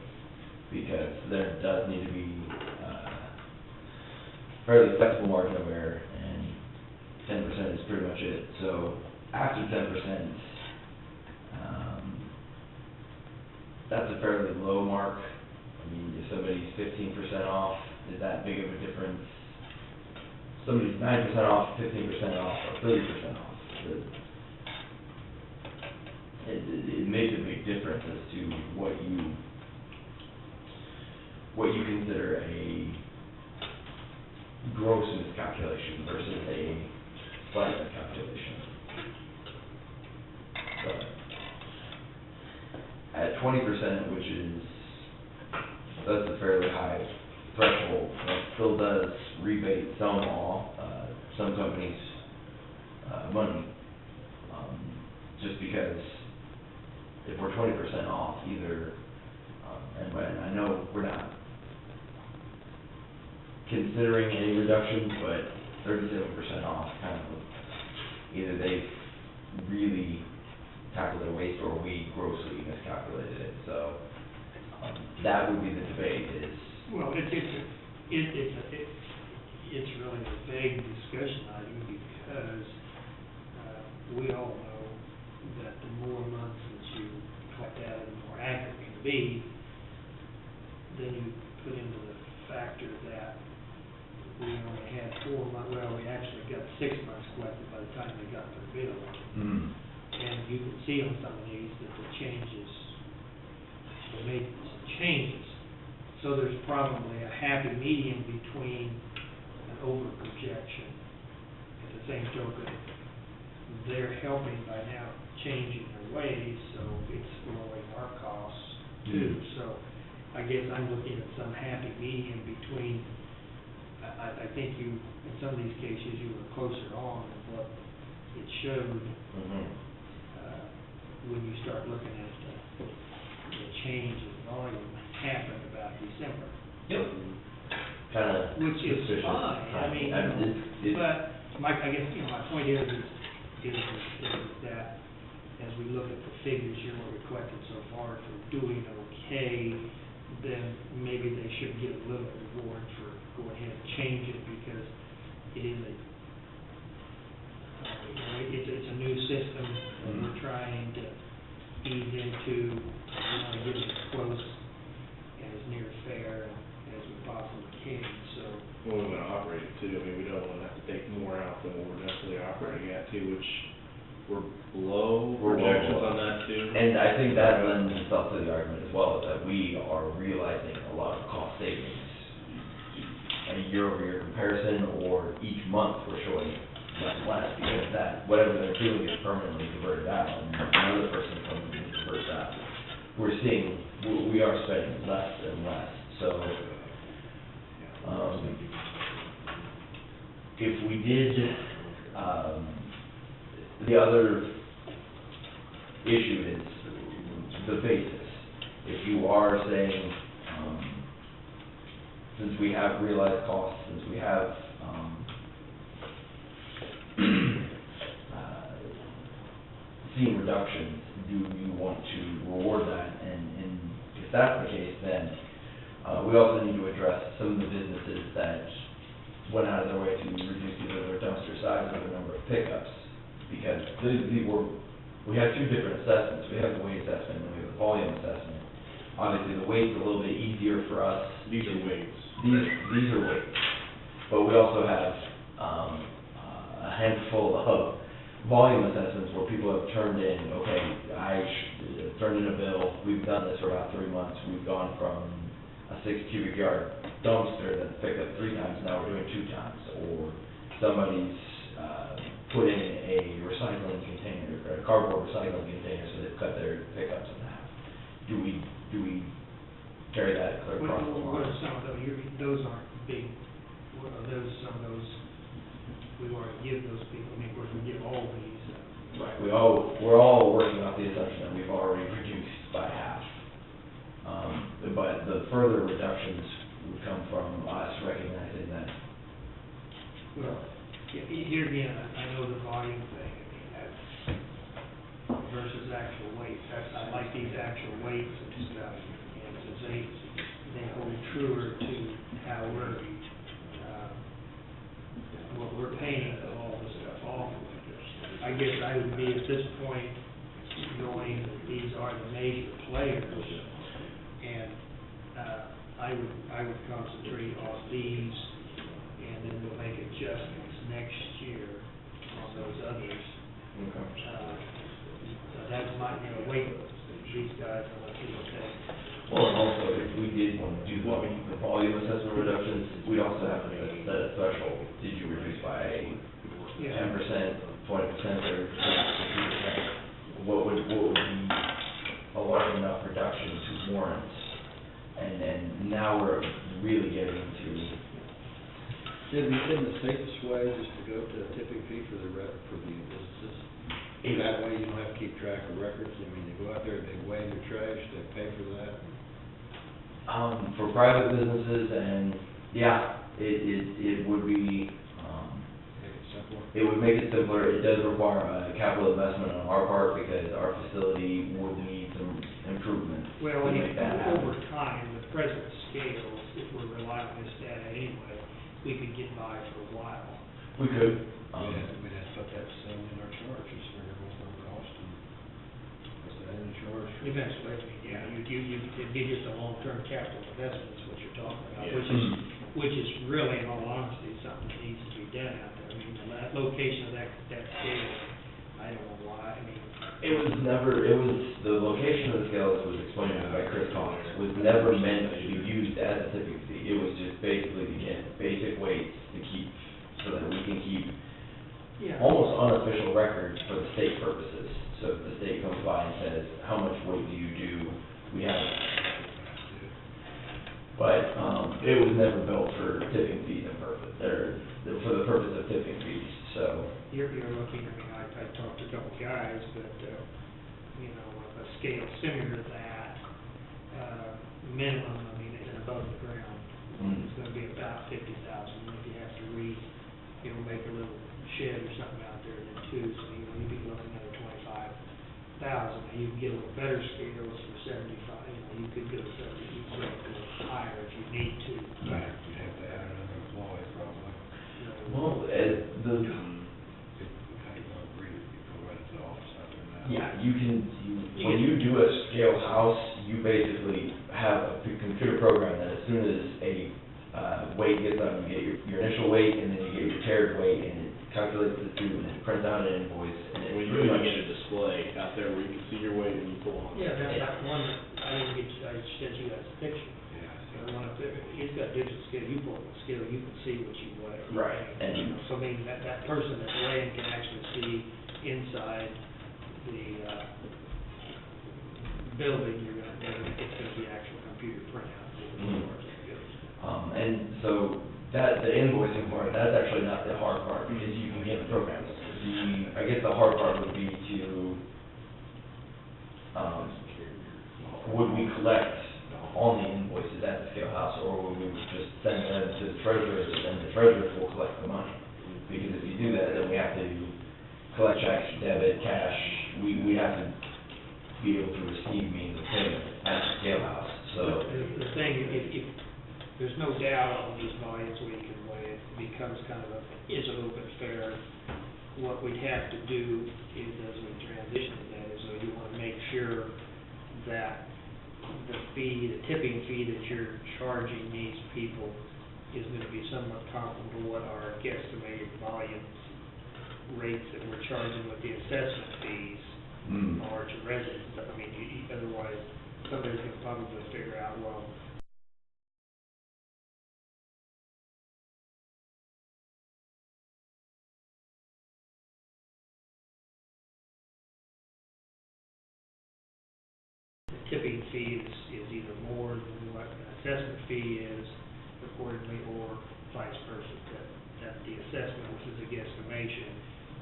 Because there does need to be fairly flexible margin of error, and 10% is pretty much it. So after 10%, that's a fairly low mark. I mean, if somebody's 15% off, is that big of a difference? Somebody's 9% off, 15% off, or 30% off. It makes a big difference as to what you consider a gross miscalculation versus a slight miscalculation. So, at 20%, which is, that's a fairly high threshold, and it still does rebate some companies, money, just because if we're 20% off, either, and I know we're not considering any reduction, but 37% off, kind of, either they've really tackled their waste or we grossly miscalculated it, so, that would be the debate is. Well, it's really a vague discussion item because, we all know that the more months that you collect out, the more accurate it can be. Then you put into the factor that we only had 4 months, well, we actually got 6 months collected by the time they got their bill. Mm. And you can see on some of these that the changes, they made some changes. So there's probably a happy medium between an over projection. At the same token, they're helping by now changing their ways, so it's lowering our costs too. So I guess I'm looking at some happy medium between, I think you, in some of these cases, you were closer on than what it showed. When you start looking at the change in volume happened about December. Yep. Kinda Which is suspicious. fine, I mean, but I guess, my point is that as we look at the figures here, what we've collected so far, if we're doing okay, then maybe they should get a little reward for going ahead and change it, because it is it's a new system that we're trying to ease into. We want to get it as close and as near fair as we possibly can, so. Well, we want to operate it too. I mean, we don't want to have to take more out than what we're necessarily operating at too, which we're below projections on that too. And I think that lends itself to the argument as well, that we are realizing a lot of cost savings. A year-over-year comparison, or each month we're showing less, because that, whatever they're doing is permanently diverted out, and another person permanently diverts out. We're seeing, we are spending less and less, so, if we did, the other issue is the basis. If you are saying, since we have realized costs, since we have, seen reductions, do you want to reward that? And if that's the case, then, we also need to address some of the businesses that went out of their way to reduce either their dumpster size or the number of pickups. Because we have two different assessments. We have the weight assessment and we have the volume assessment. Obviously, the weight's a little bit easier for us. These are weights. These are weights. But we also have, a handful of volume assessments where people have turned in, okay, turned in a bill, we've done this for about 3 months, we've gone from a 6 cubic yard dumpster that's picked up 3 times, now we're doing 2 times, or somebody's, put in a recycling container, or a cardboard recycling container, so they've cut their pickups in half. Do we carry that clear across the line? What are some of those aren't big, what are those, some of those, we already give those people, I mean, of course, we give all these. Right, we're all working off the assumption that we've already reduced by half. But the further reductions would come from us recognizing that. Well, here again, I know the volume thing, I mean, versus actual weight. I like these actual weights and stuff, and since they hold truer to how what we're paying for all this stuff off of. I guess I would be at this point, knowing that these are the major players, and I would concentrate on these, and then we'll make adjustments next year on those others. That's my, wait, these guys, unless you say. Well, and also, if we did want to do the volume assessment reductions, we'd also have to set a threshold. Did you reduce by 10%, 20%, or 50%? What would be a large enough reduction to warrant? And then now we're really getting into. Isn't the safest way just to go to a tipping fee for the businesses? That way you don't have to keep track of records. I mean, they go out there, they weigh their trash, they pay for that. For private businesses, and yeah, it would be, Make it simpler. it would make it simpler. It does require a capital investment on our part because our facility would need some improvement Well, to make that happen. over time, with present scales, if we're relying on this data anyway, we could get by for a while. We could, We'd have to put that facility in our charges, figure what's gonna cost, and what's that in the charge? Eventually, yeah, it'd be just a long-term capital investment is what you're talking about, Yeah. which is really, in all honesty, something that needs to be done out there. I mean, that location of that scale, I don't know why, I mean. the location of the scales was explained to me by Chris Cox, was never meant to be used as a tipping fee. It was just basically, again, basic weights to keep, so that we can keep Yeah. almost unofficial records for the state purposes. So if the state comes by and says, how much weight do you do, we have it. But, it was never built for tipping fees and purpose, or for the purpose of tipping fees, so. You're looking, I mean, I talked to a couple guys, but, a scale similar to that, minimum, I mean, and above the ground, it's gonna be about 50,000. If you have to make a little shed or something out there, then too, so, you'd be looking at another 25,000. Now, you can get a little better scales for 75, you could go 70, you could go higher if you need to. Right, you'd have to add another employee probably. Well, How you gonna agree if you go right to the office out there now? yeah, when you do a scale house, you basically have a computer program that as soon as a weight gets done, you get your initial weight, and then you get your tiered weight, and it calculates the two, and it prints out an invoice, and it When pretty you much. get a display out there where you can see your weight and you pull on. Yeah, that one, I sent you that picture. Yeah. The one up there, he's got digital scale, you pull up the scale, you can see what you weigh. Right, and- So, I mean, that person that's weighing can actually see inside the, building, it's gonna be actual computer printout. And so the invoicing part, that's actually not the hard part, because you can get the programs. I guess the hard part would be to, would we collect on the invoices at the scale house, or would we just send them to the treasurer, and the treasurer will collect the money? Because if you do that, then we have to collect checks, debit, cash, we have to be able to receive means of payment at the scale house, so. The thing, if there's no doubt on these volumes where you can weigh it, becomes kind of is a little bit fair. What we'd have to do is, as we transition to that, is you want to make sure that the tipping fee that you're charging these people is going to be somewhat comparable to what our guesstimated volume rates that we're charging with the assessment fees are to residents. I mean, otherwise, somebody's going to probably figure out, well, the tipping fee is either more than what an assessment fee is accordingly, or vice versa, that the assessment, which is a guesstimation,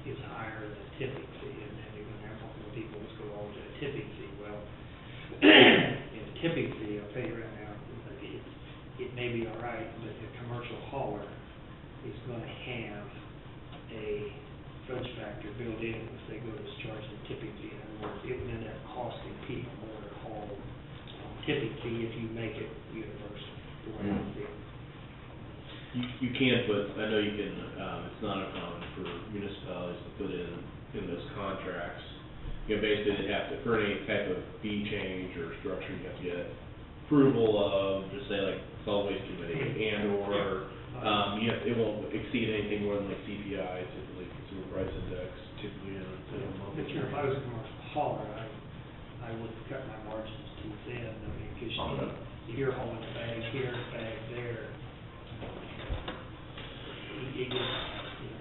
is higher than the tipping fee, and then you're gonna have more people let's go over to the tipping fee. Well, in the tipping fee, I'll tell you right now, it may be all right, but the commercial hauler is gonna have a fudge factor built in if they go to charge the tipping fee. In other words, it would end up costing people more to haul tipping fee if you make it universal, the way I see it. You can put, I know you can, it's not uncommon for municipalities to put in those contracts. You know, basically they have to, for any type of fee change or structure, you have to get approval of, just say like solid waste committee and or, you have, it won't exceed anything more than like CPI, typically consumer price index, typically in a month. But you know, if I was a commercial hauler, I would cut my margins too thin, I mean, because you're hauling a bag here, a bag there. It gets, you know,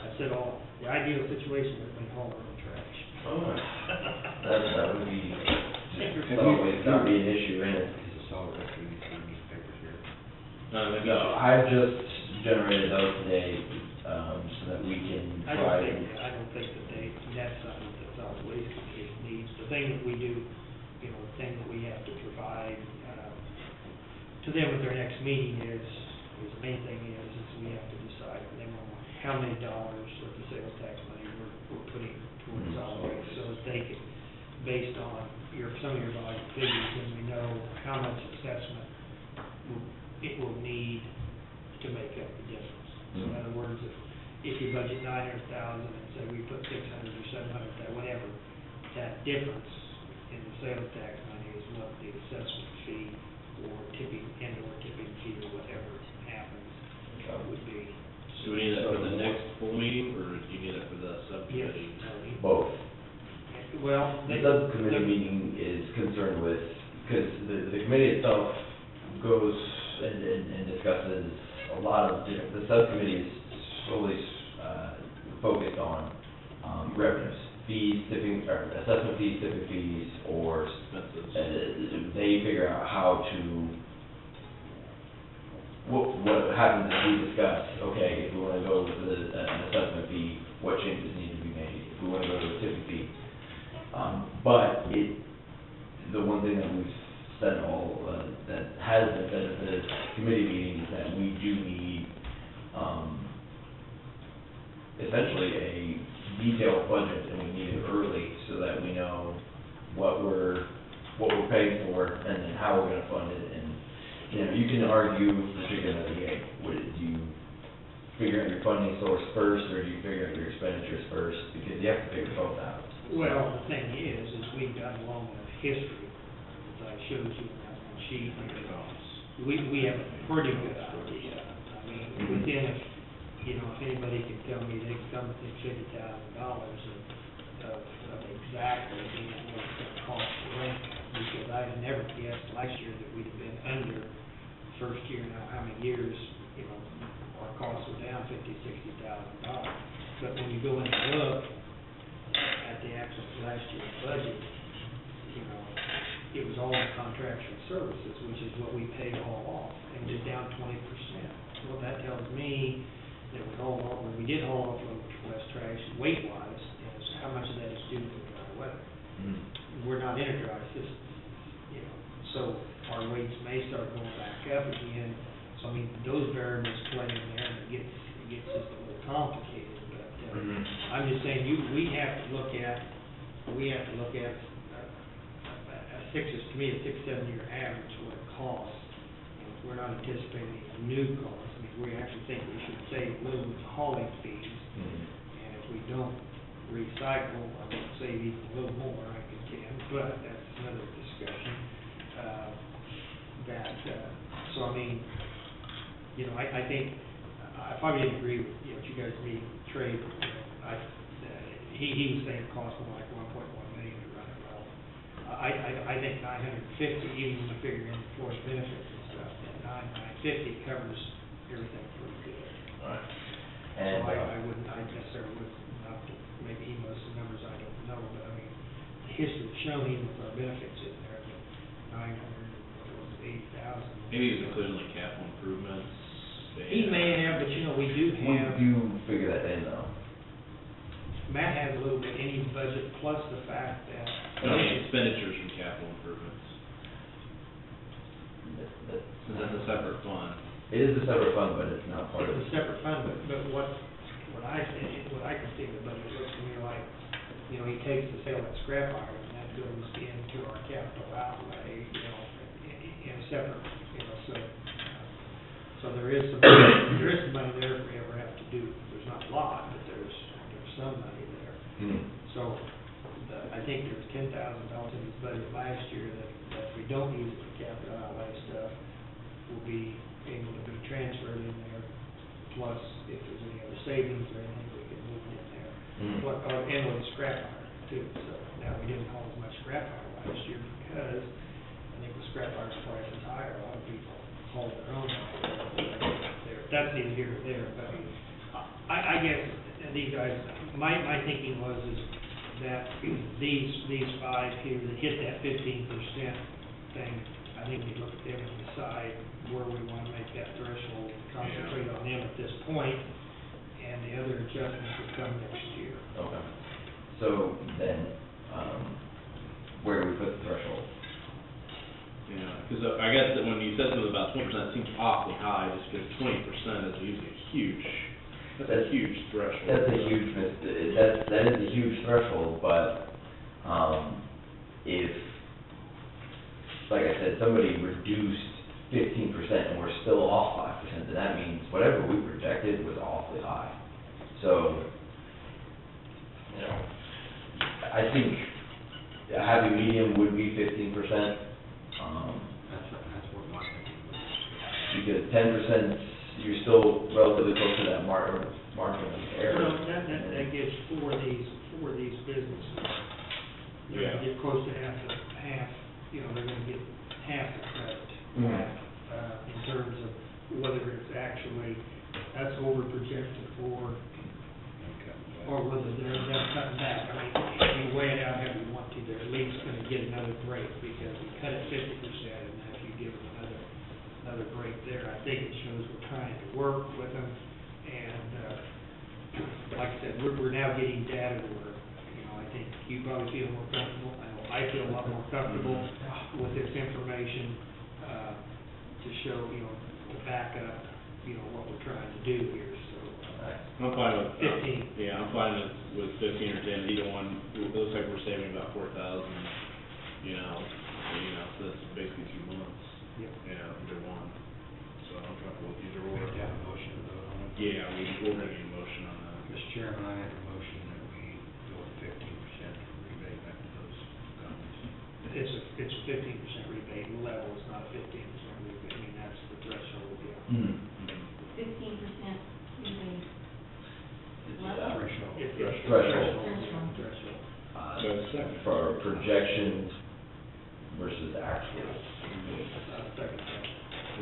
I said the ideal situation would be hauling the trash. Oh, that would be, just solid waste, not be an issue in it. Is it solid waste, we need some newspapers here? No, I've just generated those today, so that we can I try don't think that that's something that solid waste committee needs. The thing that we do, you know, the thing that we have to provide, to them at their next meeting is the main thing is we have to decide with them on how many dollars of the sales tax money we're putting towards solid waste, so that they can, based on some of your volume figures, and we know how much assessment it will need to make up the difference. So in other words, if you budget 900,000 and say we put 600 or 700, whatever, that difference in the sales tax money is what the assessment fee or tipping fee or whatever happens would be. Do we need that for the next full meeting, or do you need it for the subcommittee? both. Well, The subcommittee meeting is concerned with, because the committee itself goes and discusses a lot of different, the subcommittee is solely focused on revenues, fees, tipping, or assessment fees, tipping fees, or Expenses. they figure out how to, what happens if we discuss, okay, if we want to go with an assessment fee, what changes need to be made, if we want to go to a tipping fee. But the one thing that we've said that has been said at the committee meetings, that we do need, essentially a detailed budget, and we need it early so that we know what we're paying for and then how we're gonna fund it. And, you know, you can argue the chicken or the egg. Do you figure out your funding source first, or do you figure out your expenditures first? Because you have to figure both out. Well, the thing is we've got long enough history, as I showed you in that one sheet, we have a pretty good idea. I mean, within, if anybody can tell me they come within $50,000 of exactly what it's gonna cost to rent, because I had never guessed last year that we'd have been under first year now, how many years, our costs were down $50,000, $60,000. But when you go in and look at the actual last year's budget, it was all in contractual services, which is what we paid all off, and it was down 20%. Well, that tells me that when we did haul off less trash weight-wise, is how much of that is due to the dry weather. We're not in a dry system, so our weights may start going back up again. So I mean, those variables play in there, and it gets just a little complicated. But I'm just saying, we have to look at a 6-7 year average what it costs. We're not anticipating any new costs. I mean, we actually think we should save a little with hauling fees, and if we don't recycle, I would save even a little more, I contend, but that's another discussion. So I mean, I think, I probably didn't agree with, what you guys need trade. He was saying it cost more like $1.1 million to run it well. I think 950, even when you figure in employee benefits and stuff, that 950 covers everything pretty good. Right. So And, I necessarily would not, maybe he knows some numbers I don't know, but I mean, the history has shown even with our benefits in there, that 980,000. Maybe he's including like capital improvements. He may have, but we do we have, do figure that in though. Matt has a little bit in his budget, plus the fact that. Expenditures from capital improvements. Since that's a separate fund. It is a separate fund, but it's not part of It's it. a separate fund, but what what I can see in the budget, it looks to me like, you know, he takes the sale of scrap iron, and that goes into our capital outlay, you know, in a separate, you know, so there is some money there if we ever have to do, there's not a lot, but there's some money there. So, I think there was $10,000 in his budget last year that if we don't use it for capital outlay stuff, will be able to be transferred in there, plus if there's any other savings or anything, we can move it in there. And with scrap iron too, so now we didn't haul as much scrap iron last year because I think the scrap iron price is higher, a lot of people haul their own there. That's neither here nor there, but I guess, and these guys, my thinking was is that these five here that hit that 15% thing, I think we look at them and decide where we want to make that threshold, concentrate on them at this point, and the other adjustments will come next year. Okay. So then, where do we put the threshold? Yeah, because I guess that when you said something about 20%, it seems awfully high, just because 20% is usually a huge threshold. That's a huge, that is a huge threshold, but, if, like I said, somebody reduced 15% and we're still off 5%, then that means whatever we projected was awfully high. So, you know, I think a happy medium would be 15%. That's what my thinking was. Because 10%, you're still relatively close to that margin of error. Well, that gets for these businesses. They're gonna get close to half, you know, they're gonna get half the credit. In terms of whether it's actually, that's over projected or whether they're cutting back. I mean, if you weigh it out however you want to, they're at least gonna get another break, because we cut it 50%, and then if you give them another break there, I think it shows we're trying to work with them, and, like I said, we're now getting data where, you know, I think you probably feel more comfortable, I know I feel a lot more comfortable with this information, to show, you know, to back up, you know, what we're trying to do here, so. I'm fine with 15. Yeah, I'm fine with 15 or 10. Either one, it looks like we're saving about 4,000. You know, so that's basically 2 months. Yep. Yeah, either one. So I'm comfortable with either We or. have to have a motion to vote on it. Yeah, we're gonna need a motion on that. Mr. Chairman, I make a motion that we go with 15% rebate back to those companies. It's a 15% rebate level, it's not a 15% rebate, I mean, that's the threshold, yeah. 15% rebate. Threshold. Threshold. Threshold. So second. For projections versus actual. Second.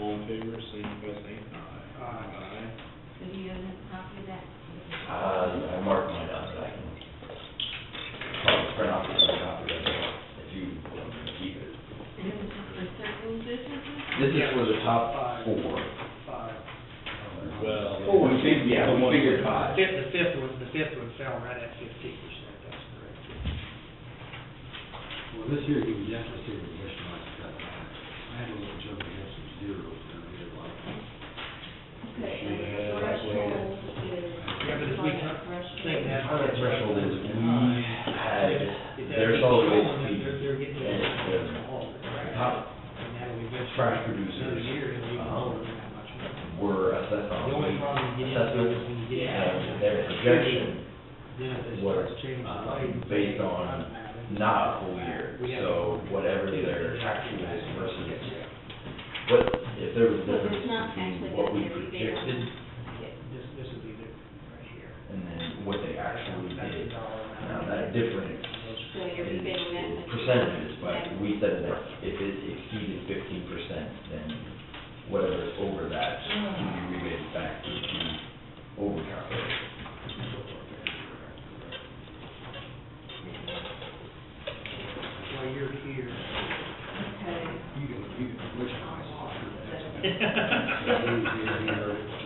All in favor, signify by saying aye. Aye. So do you have a copy of that? I marked mine up, but I can probably print off another copy of it if you want me to keep it. And it was just for certain businesses? This is for the top four. Five. Well. Oh, we figured five. The fifth one fell right at 15%, that's correct. Well, this year, you definitely see the wish might cut back. I had a little joke, we have some zeros down here, like. Okay, and the threshold is. Yeah, but if we think that. How that threshold is, we had, their solid waste fee, They're getting. and the top trash producers, were assessed on assessment, and their projection was, based on not a full year. So whatever their actual versus, what, if there was a So difference there's not between actually what we gonna be a rebate on projected This would be the, right here. and then what they actually did. Now, that difference So your rebate on that. is percentages, but we said that if it exceeded 15%, then whatever is over that can be rebated back to the overcalculation. While you're here. Okay. You can wish mice off. So- So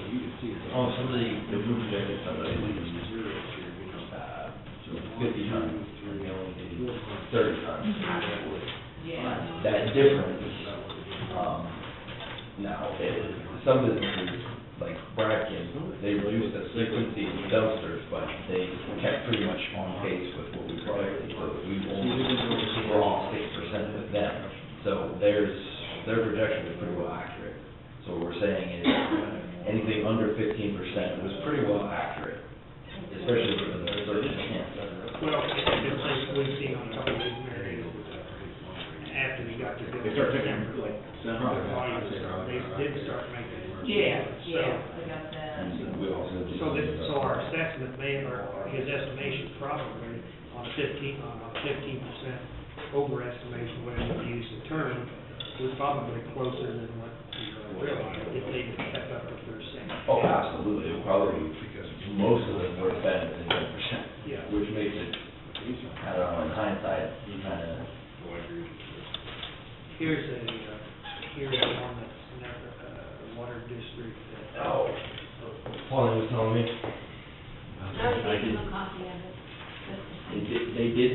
you can see it. Oh, somebody, if we projected somebody to do, so 50 tons, and they only did 30 tons, actually. Yeah. That difference, now, some businesses like Bradkin, they reduced the frequency of dumpsters, but they kept pretty much on pace with what we projected, so we we're off 6% with them. So their projection was pretty well accurate. So what we're saying is, anything under 15% was pretty well accurate, especially for the 30%. Well, it's like we've seen on a couple of these areas, after we got to. They start picking like Volumes, they did start making. Yeah, So, I got that. And we also did. so our assessment may, or his estimation probably on a 15% overestimation, whatever you use the term, was probably closer than what we realized if they kept up with their saying. Oh, absolutely, probably, because most of them were better than 10%. Yeah. Which makes it, I don't know, in hindsight, you kind of. Here's one that's never, water district that. Oh, Pauline was telling me. I was making a copy of it. They did,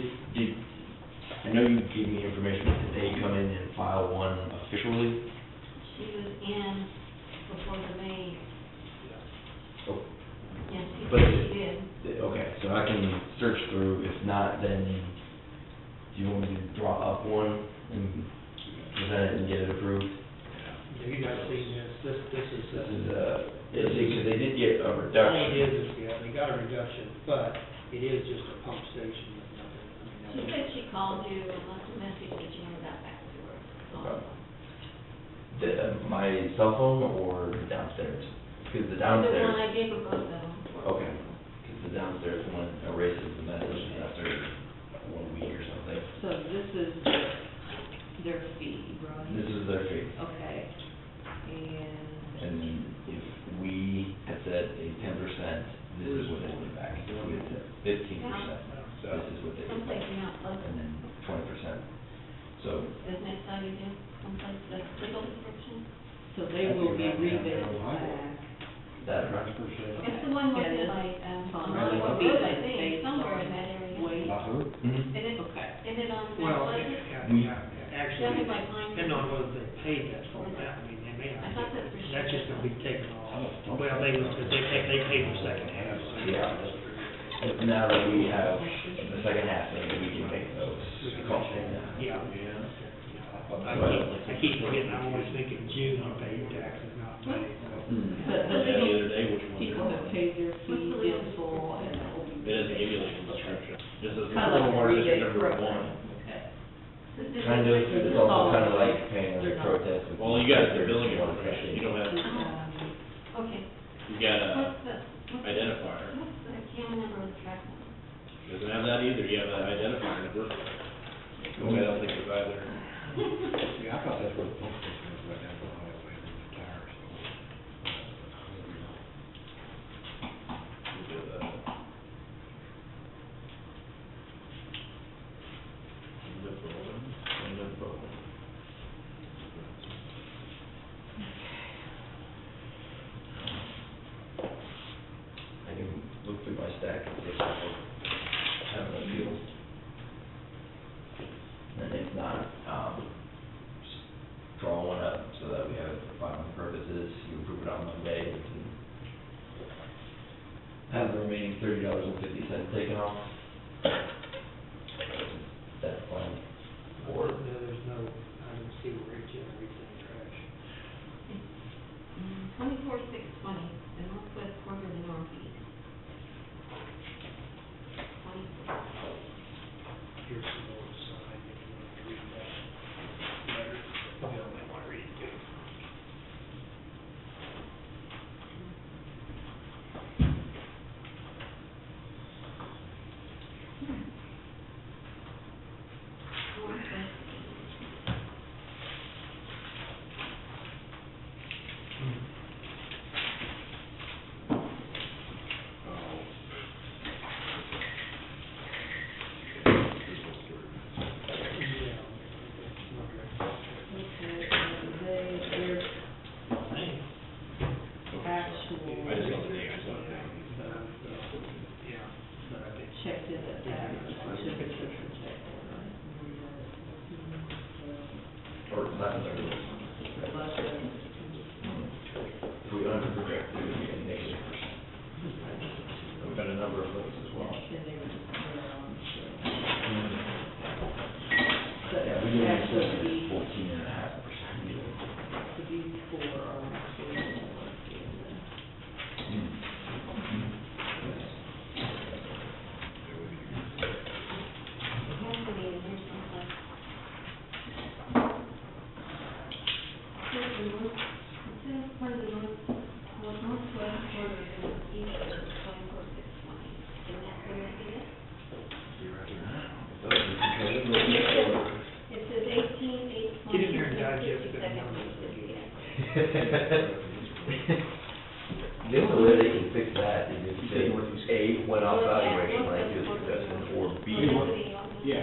I know you gave me information, did they come in and file one officially? She was in before the May, Oh, yes, But she did. okay, so I can search through, if not, then do you want me to draw up one and present it and get it approved? Have you guys seen this? This is. This is, because they did get a All it reduction. is, yeah, they got a reduction, but it is just a pump station with nothing. I She mean, said she called you and left a message that you never got back to her. My cell phone or the downstairs? Because the The downstairs. one I gave her both of them. Okay, because the downstairs one erases the message after 1 week or something. So this is their fee, right? This is their fee. Okay, and And then if we had said a 10%, this is what they would back. If we had said 15%, this is what they would Someplace back. you're not And pleasant. then 20%. So, Isn't it so you do, someplace that's legal description? so they will be rebated back. that, right? It's the one where Yeah, it's this like, fund Road, will be I think, based somewhere in on that area. weight. Mhm. Is it, Okay. is it on Well, that budget? actually, Something like mine. depending on whether they paid that for that, I mean, they may I not. thought that for sure. That's just gonna be taken off. Well, they paid the second half, so. Yeah. And now that we have the second half, then we can make those calls. Yeah. I keep forgetting, I'm always thinking June, you pay your taxes, not May, so. But Yeah, the other day, which one? people have paid their fee in full and it will be. It doesn't give you like a description. This is Kind of Little like a Water District rebate number program. one. Okay. Kind of, it's also kind of like paying a protest. with Well, you got the their billing water information, you pressure. don't have, Okay. you got a What's the identifier. camera number of the track number? Doesn't have that either, you have an identifier number. I don't think it's either. Yeah, I thought that's where the pump station was, right down below it, where the tires. We'll do that. I can look through my stack and see if I have an appeal. And if not, just draw one up so that we have it for filing purposes. You approve it on Monday, we can have the remaining $30.50 taken off. That's fine. Or, No, there's no, I don't see where it generates any trash. 24,620, the northwest quarter of the northeast. 24. Here's the north side, if you want to read that letter. Bill may want to read it too. Northwest. Okay, and their actual I just saw the name, I saw the name. Yeah, but I think. checked in at that, should be checked in, right? or less than 30. Less than. If we under project, number of those as well. And they were just there on the show. Yeah, we didn't accept it as 14.5%. So these four are actually more than Happening in here someplace. Here's the north, it says part of the northwest quarter of the northeast of 24,620. Isn't that where it is? It says 18,820. Get in there and digest the numbers The only way they can fix that is if they, A, went off valuation like this assessment, or B,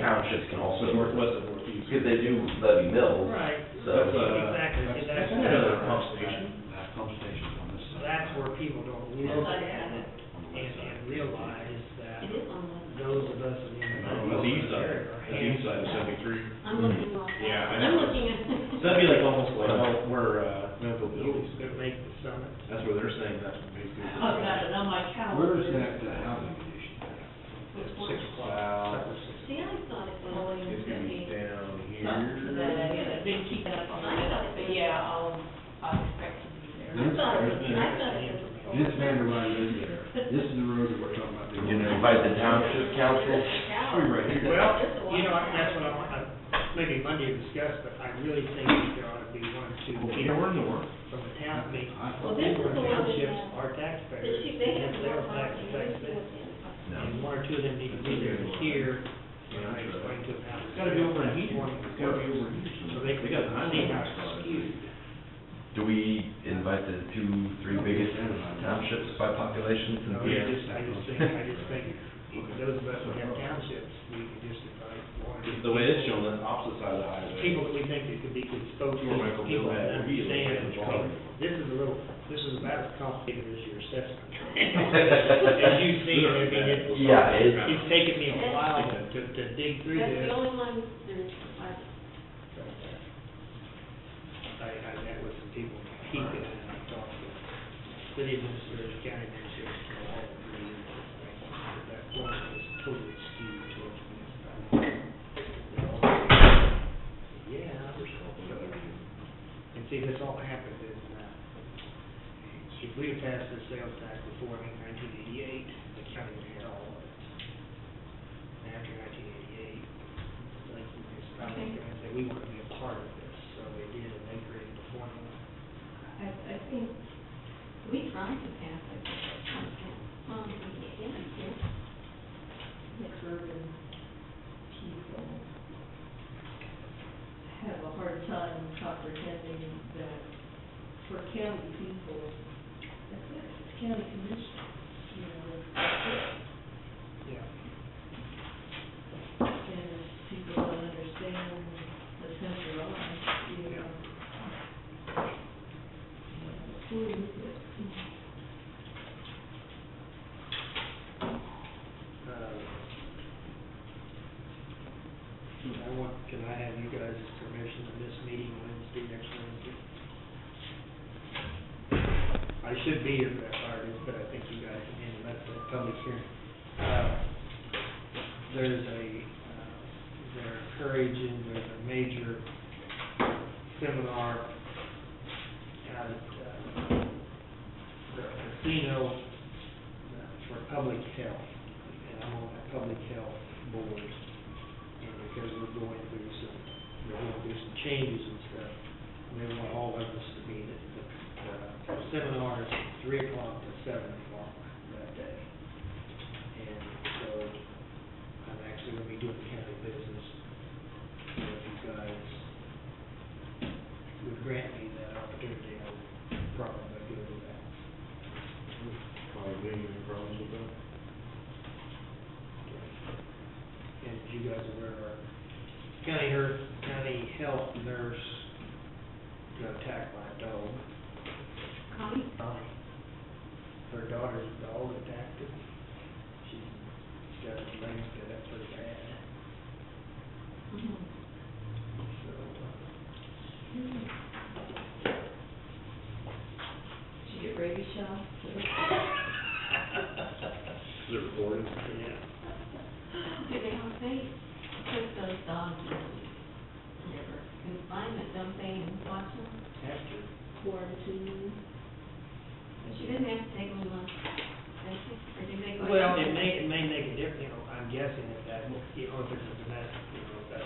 townships can also, Northwest of Northeast. because they do levy mills. Right. So, Exactly, and that's, Another pump station. That pump station's on this side. that's where people don't look at it and realize that It is on the. those of us in the. No, that's the east side, that's the east side of 73. I'm looking wrong. Yeah, I I'm know. looking at. So that'd be like almost like where, Memphis Billy's. Gonna make the summit. That's where they're saying that's basically. I've got it on my calendar. Where is that housing condition? Which one? 6 o'clock. Wow. See, I thought it was. It's gonna be down Not here. today, I didn't keep that up on my list, but yeah, I expect to be there. I thought it was. Vince Vanderline lives there. This is the road that we're talking about. you know, invite the township council. Right here. Well, you know, that's what I want, maybe Monday to discuss, but I really think that there ought to be one or two people from the town, I mean, Well, this is people the in one that townships has- are But taxpayers, she, they have and they're more tax property. taxpayers. And one or two of them need to be there to hear, you know, I explain to them how. It's gotta be over in here. It's gotta be over here. So they They got can see how it's skewed. Do we invite the 2-3 biggest townships by population? No, Yeah. I just think, those of us who have townships, we can just invite one or two. The way it's shown, that's opposite side of the highway. People that we think that could be good spokespeople, Sure, Michael people Bill that had- he understand, was I involved. mean, this is about as complicated as your assessment. As you've seen, I mean, Yeah, it's taken me a while to dig through That's this. the only one there's, I met with some people in Topeka, and I talked to city administrators, county administrators, all of them, and that point was totally skewed towards municipality. They all said, yeah, we're still going. And see, this all happened in, if we had passed the sales tax before, I think 1988, the county would have had all of it. And after 1988, like the municipality, said, we want to be a part of this, so they did, and they created a formula. I think, we tried to pass it. Yeah. The urban people have a hard time comprehending that for county people, that's it, it's county commission, you know, that's it. Yeah. And if people don't understand the centralized, you know, who is it? Can I have you guys' permission to miss meeting Wednesday, next Wednesday? I should be here for that part of it, but I think you guys can handle that for the public hearing. They're encouraging, there's a major seminar out at, the casino for public health, and I'm on that public health board. And because we're going through some changes and stuff, and they want all of us to be, the seminar is from 3 o'clock to 7 o'clock that day. And so, I'm actually gonna be doing county business. So if you guys would grant me that opportunity, I would probably go to that. Probably any problems with that? And as you guys are aware, our county health nurse got attacked by a dog. Connie? Connie. Her daughter's dog attacked her. She's got her legs cut up pretty bad. Mhm. So, Did you get rabies shots? Is it recorded? Yeah. Do they have, they put those dogs in their confinement, don't they, and watch them? After. Quarantine. But she doesn't have to take them on, or do they go? Well, it may make a difference, you know, I'm guessing if that, you know, if it's a domestic, you know, if that,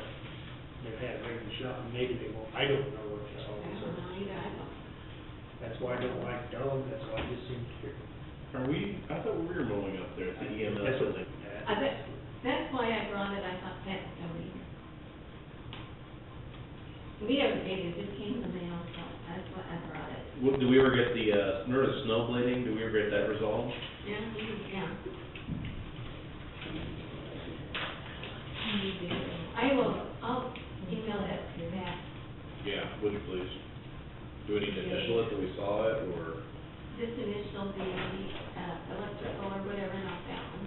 they've had a regular shot, maybe they won't, I don't know what the I hell don't know either, I don't. That's why I don't like dogs, that's why I just seem to. Are we, I thought we were mowing up there at the EMS. That's what building. That's why I brought it, I thought that's over here. We haven't paid it, just came in the mail, so that's why I brought it. Do we ever get the, remember the snow blading, do we ever get that resolved? Yeah, yeah. I'll email that to you back. Yeah, would you please? Do we need to initial it, that we saw it, or? Just initial the, electrical or whatever, not that one.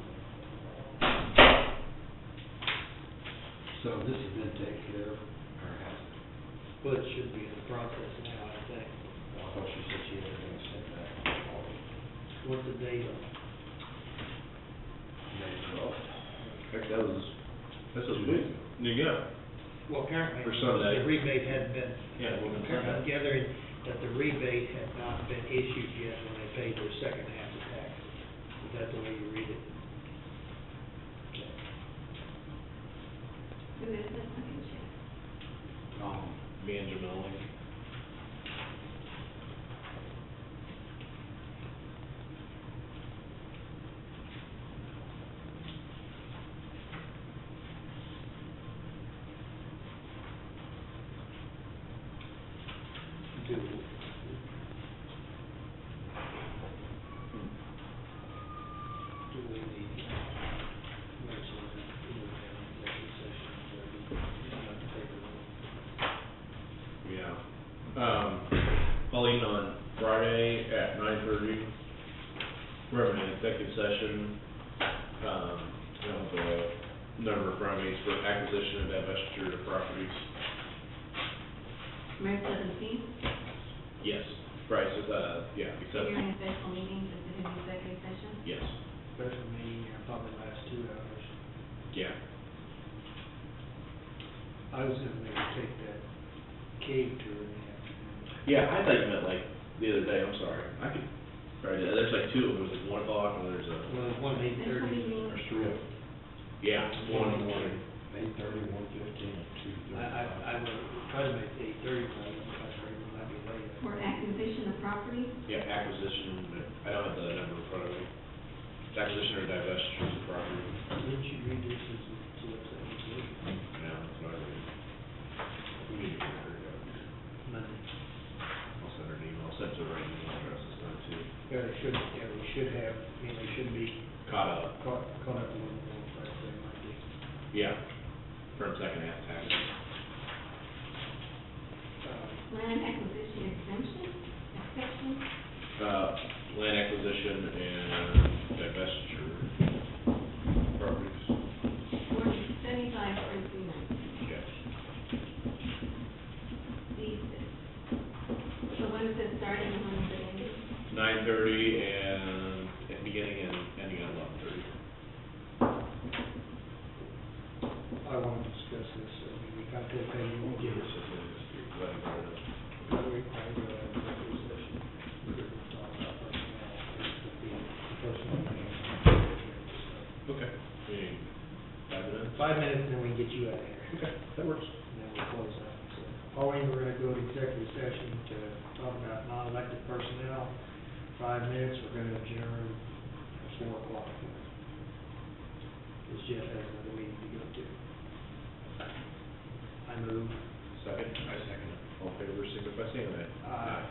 So this has been taken care of, or has it? Well, it should be in the process now, I think. I thought she said she had everything sent back. What's the date on it? Heck, that's a week. Yeah. Well, apparently, For some the days. rebate hadn't been, Yeah, well, I'm gathering that the rebate had not been issued yet when they paid their second half of taxes. Is that the way you read it? Who is this? I can check. Vandermilling. Do. Do we need, mention that we would have an executive session, or we not take it on? Yeah. Pauline, on Friday at 9:30, we're having an executive session, the number of remedies for acquisition and divestiture of properties. May 17th, Yes, right, so, yeah, so you're in except, special meetings, is it an executive session? yes, Special meeting, probably last 2 hours. yeah. I was gonna maybe take that cave tour in the afternoon. Yeah, I thought you meant like the other day, I'm sorry. I could, right, there's like two of them, there's 1 o'clock and there's a, Well, there's one at Special 8:30. meeting, there's 3 of them. Yeah, 1 in the morning. 8:30, 1:15, and 2:35. I would try to make 8:30, but I might be late. for acquisition of property, Yeah, acquisition, but I don't have the number in front of me. It's acquisition or divestiture of property. Didn't you read this as a website? Yeah, that's what I read. We need to get her, Monday. I'll send her an email, I'll send her right email address this time too. Yeah, they should have, I mean, they should be Caught up, caught up a little more, but they might be. yeah, from second half taxes. land acquisition exemption, exception, Land acquisition and divestiture properties. 75.39. Okay. These, so when is it starting and when is it ending? 9:30 and beginning and ending at 11:30. I want to discuss this, we got to pay you, Yes, give us yes, yes, yes, you're glad you brought it up. we probably go have a executive session. We're going to talk about personnel, the personnel things. Okay. We need 5 minutes? 5 minutes, and then we can get you out of here. Okay, that works. And then we'll close out. So, Pauline, we're gonna go to executive session to talk about non-elected personnel. 5 minutes, we're gonna adjourn at 4 o'clock. Because Jeff has another meeting to go to. I move. Second? I second it. All in favor, signify by saying aye. Aye.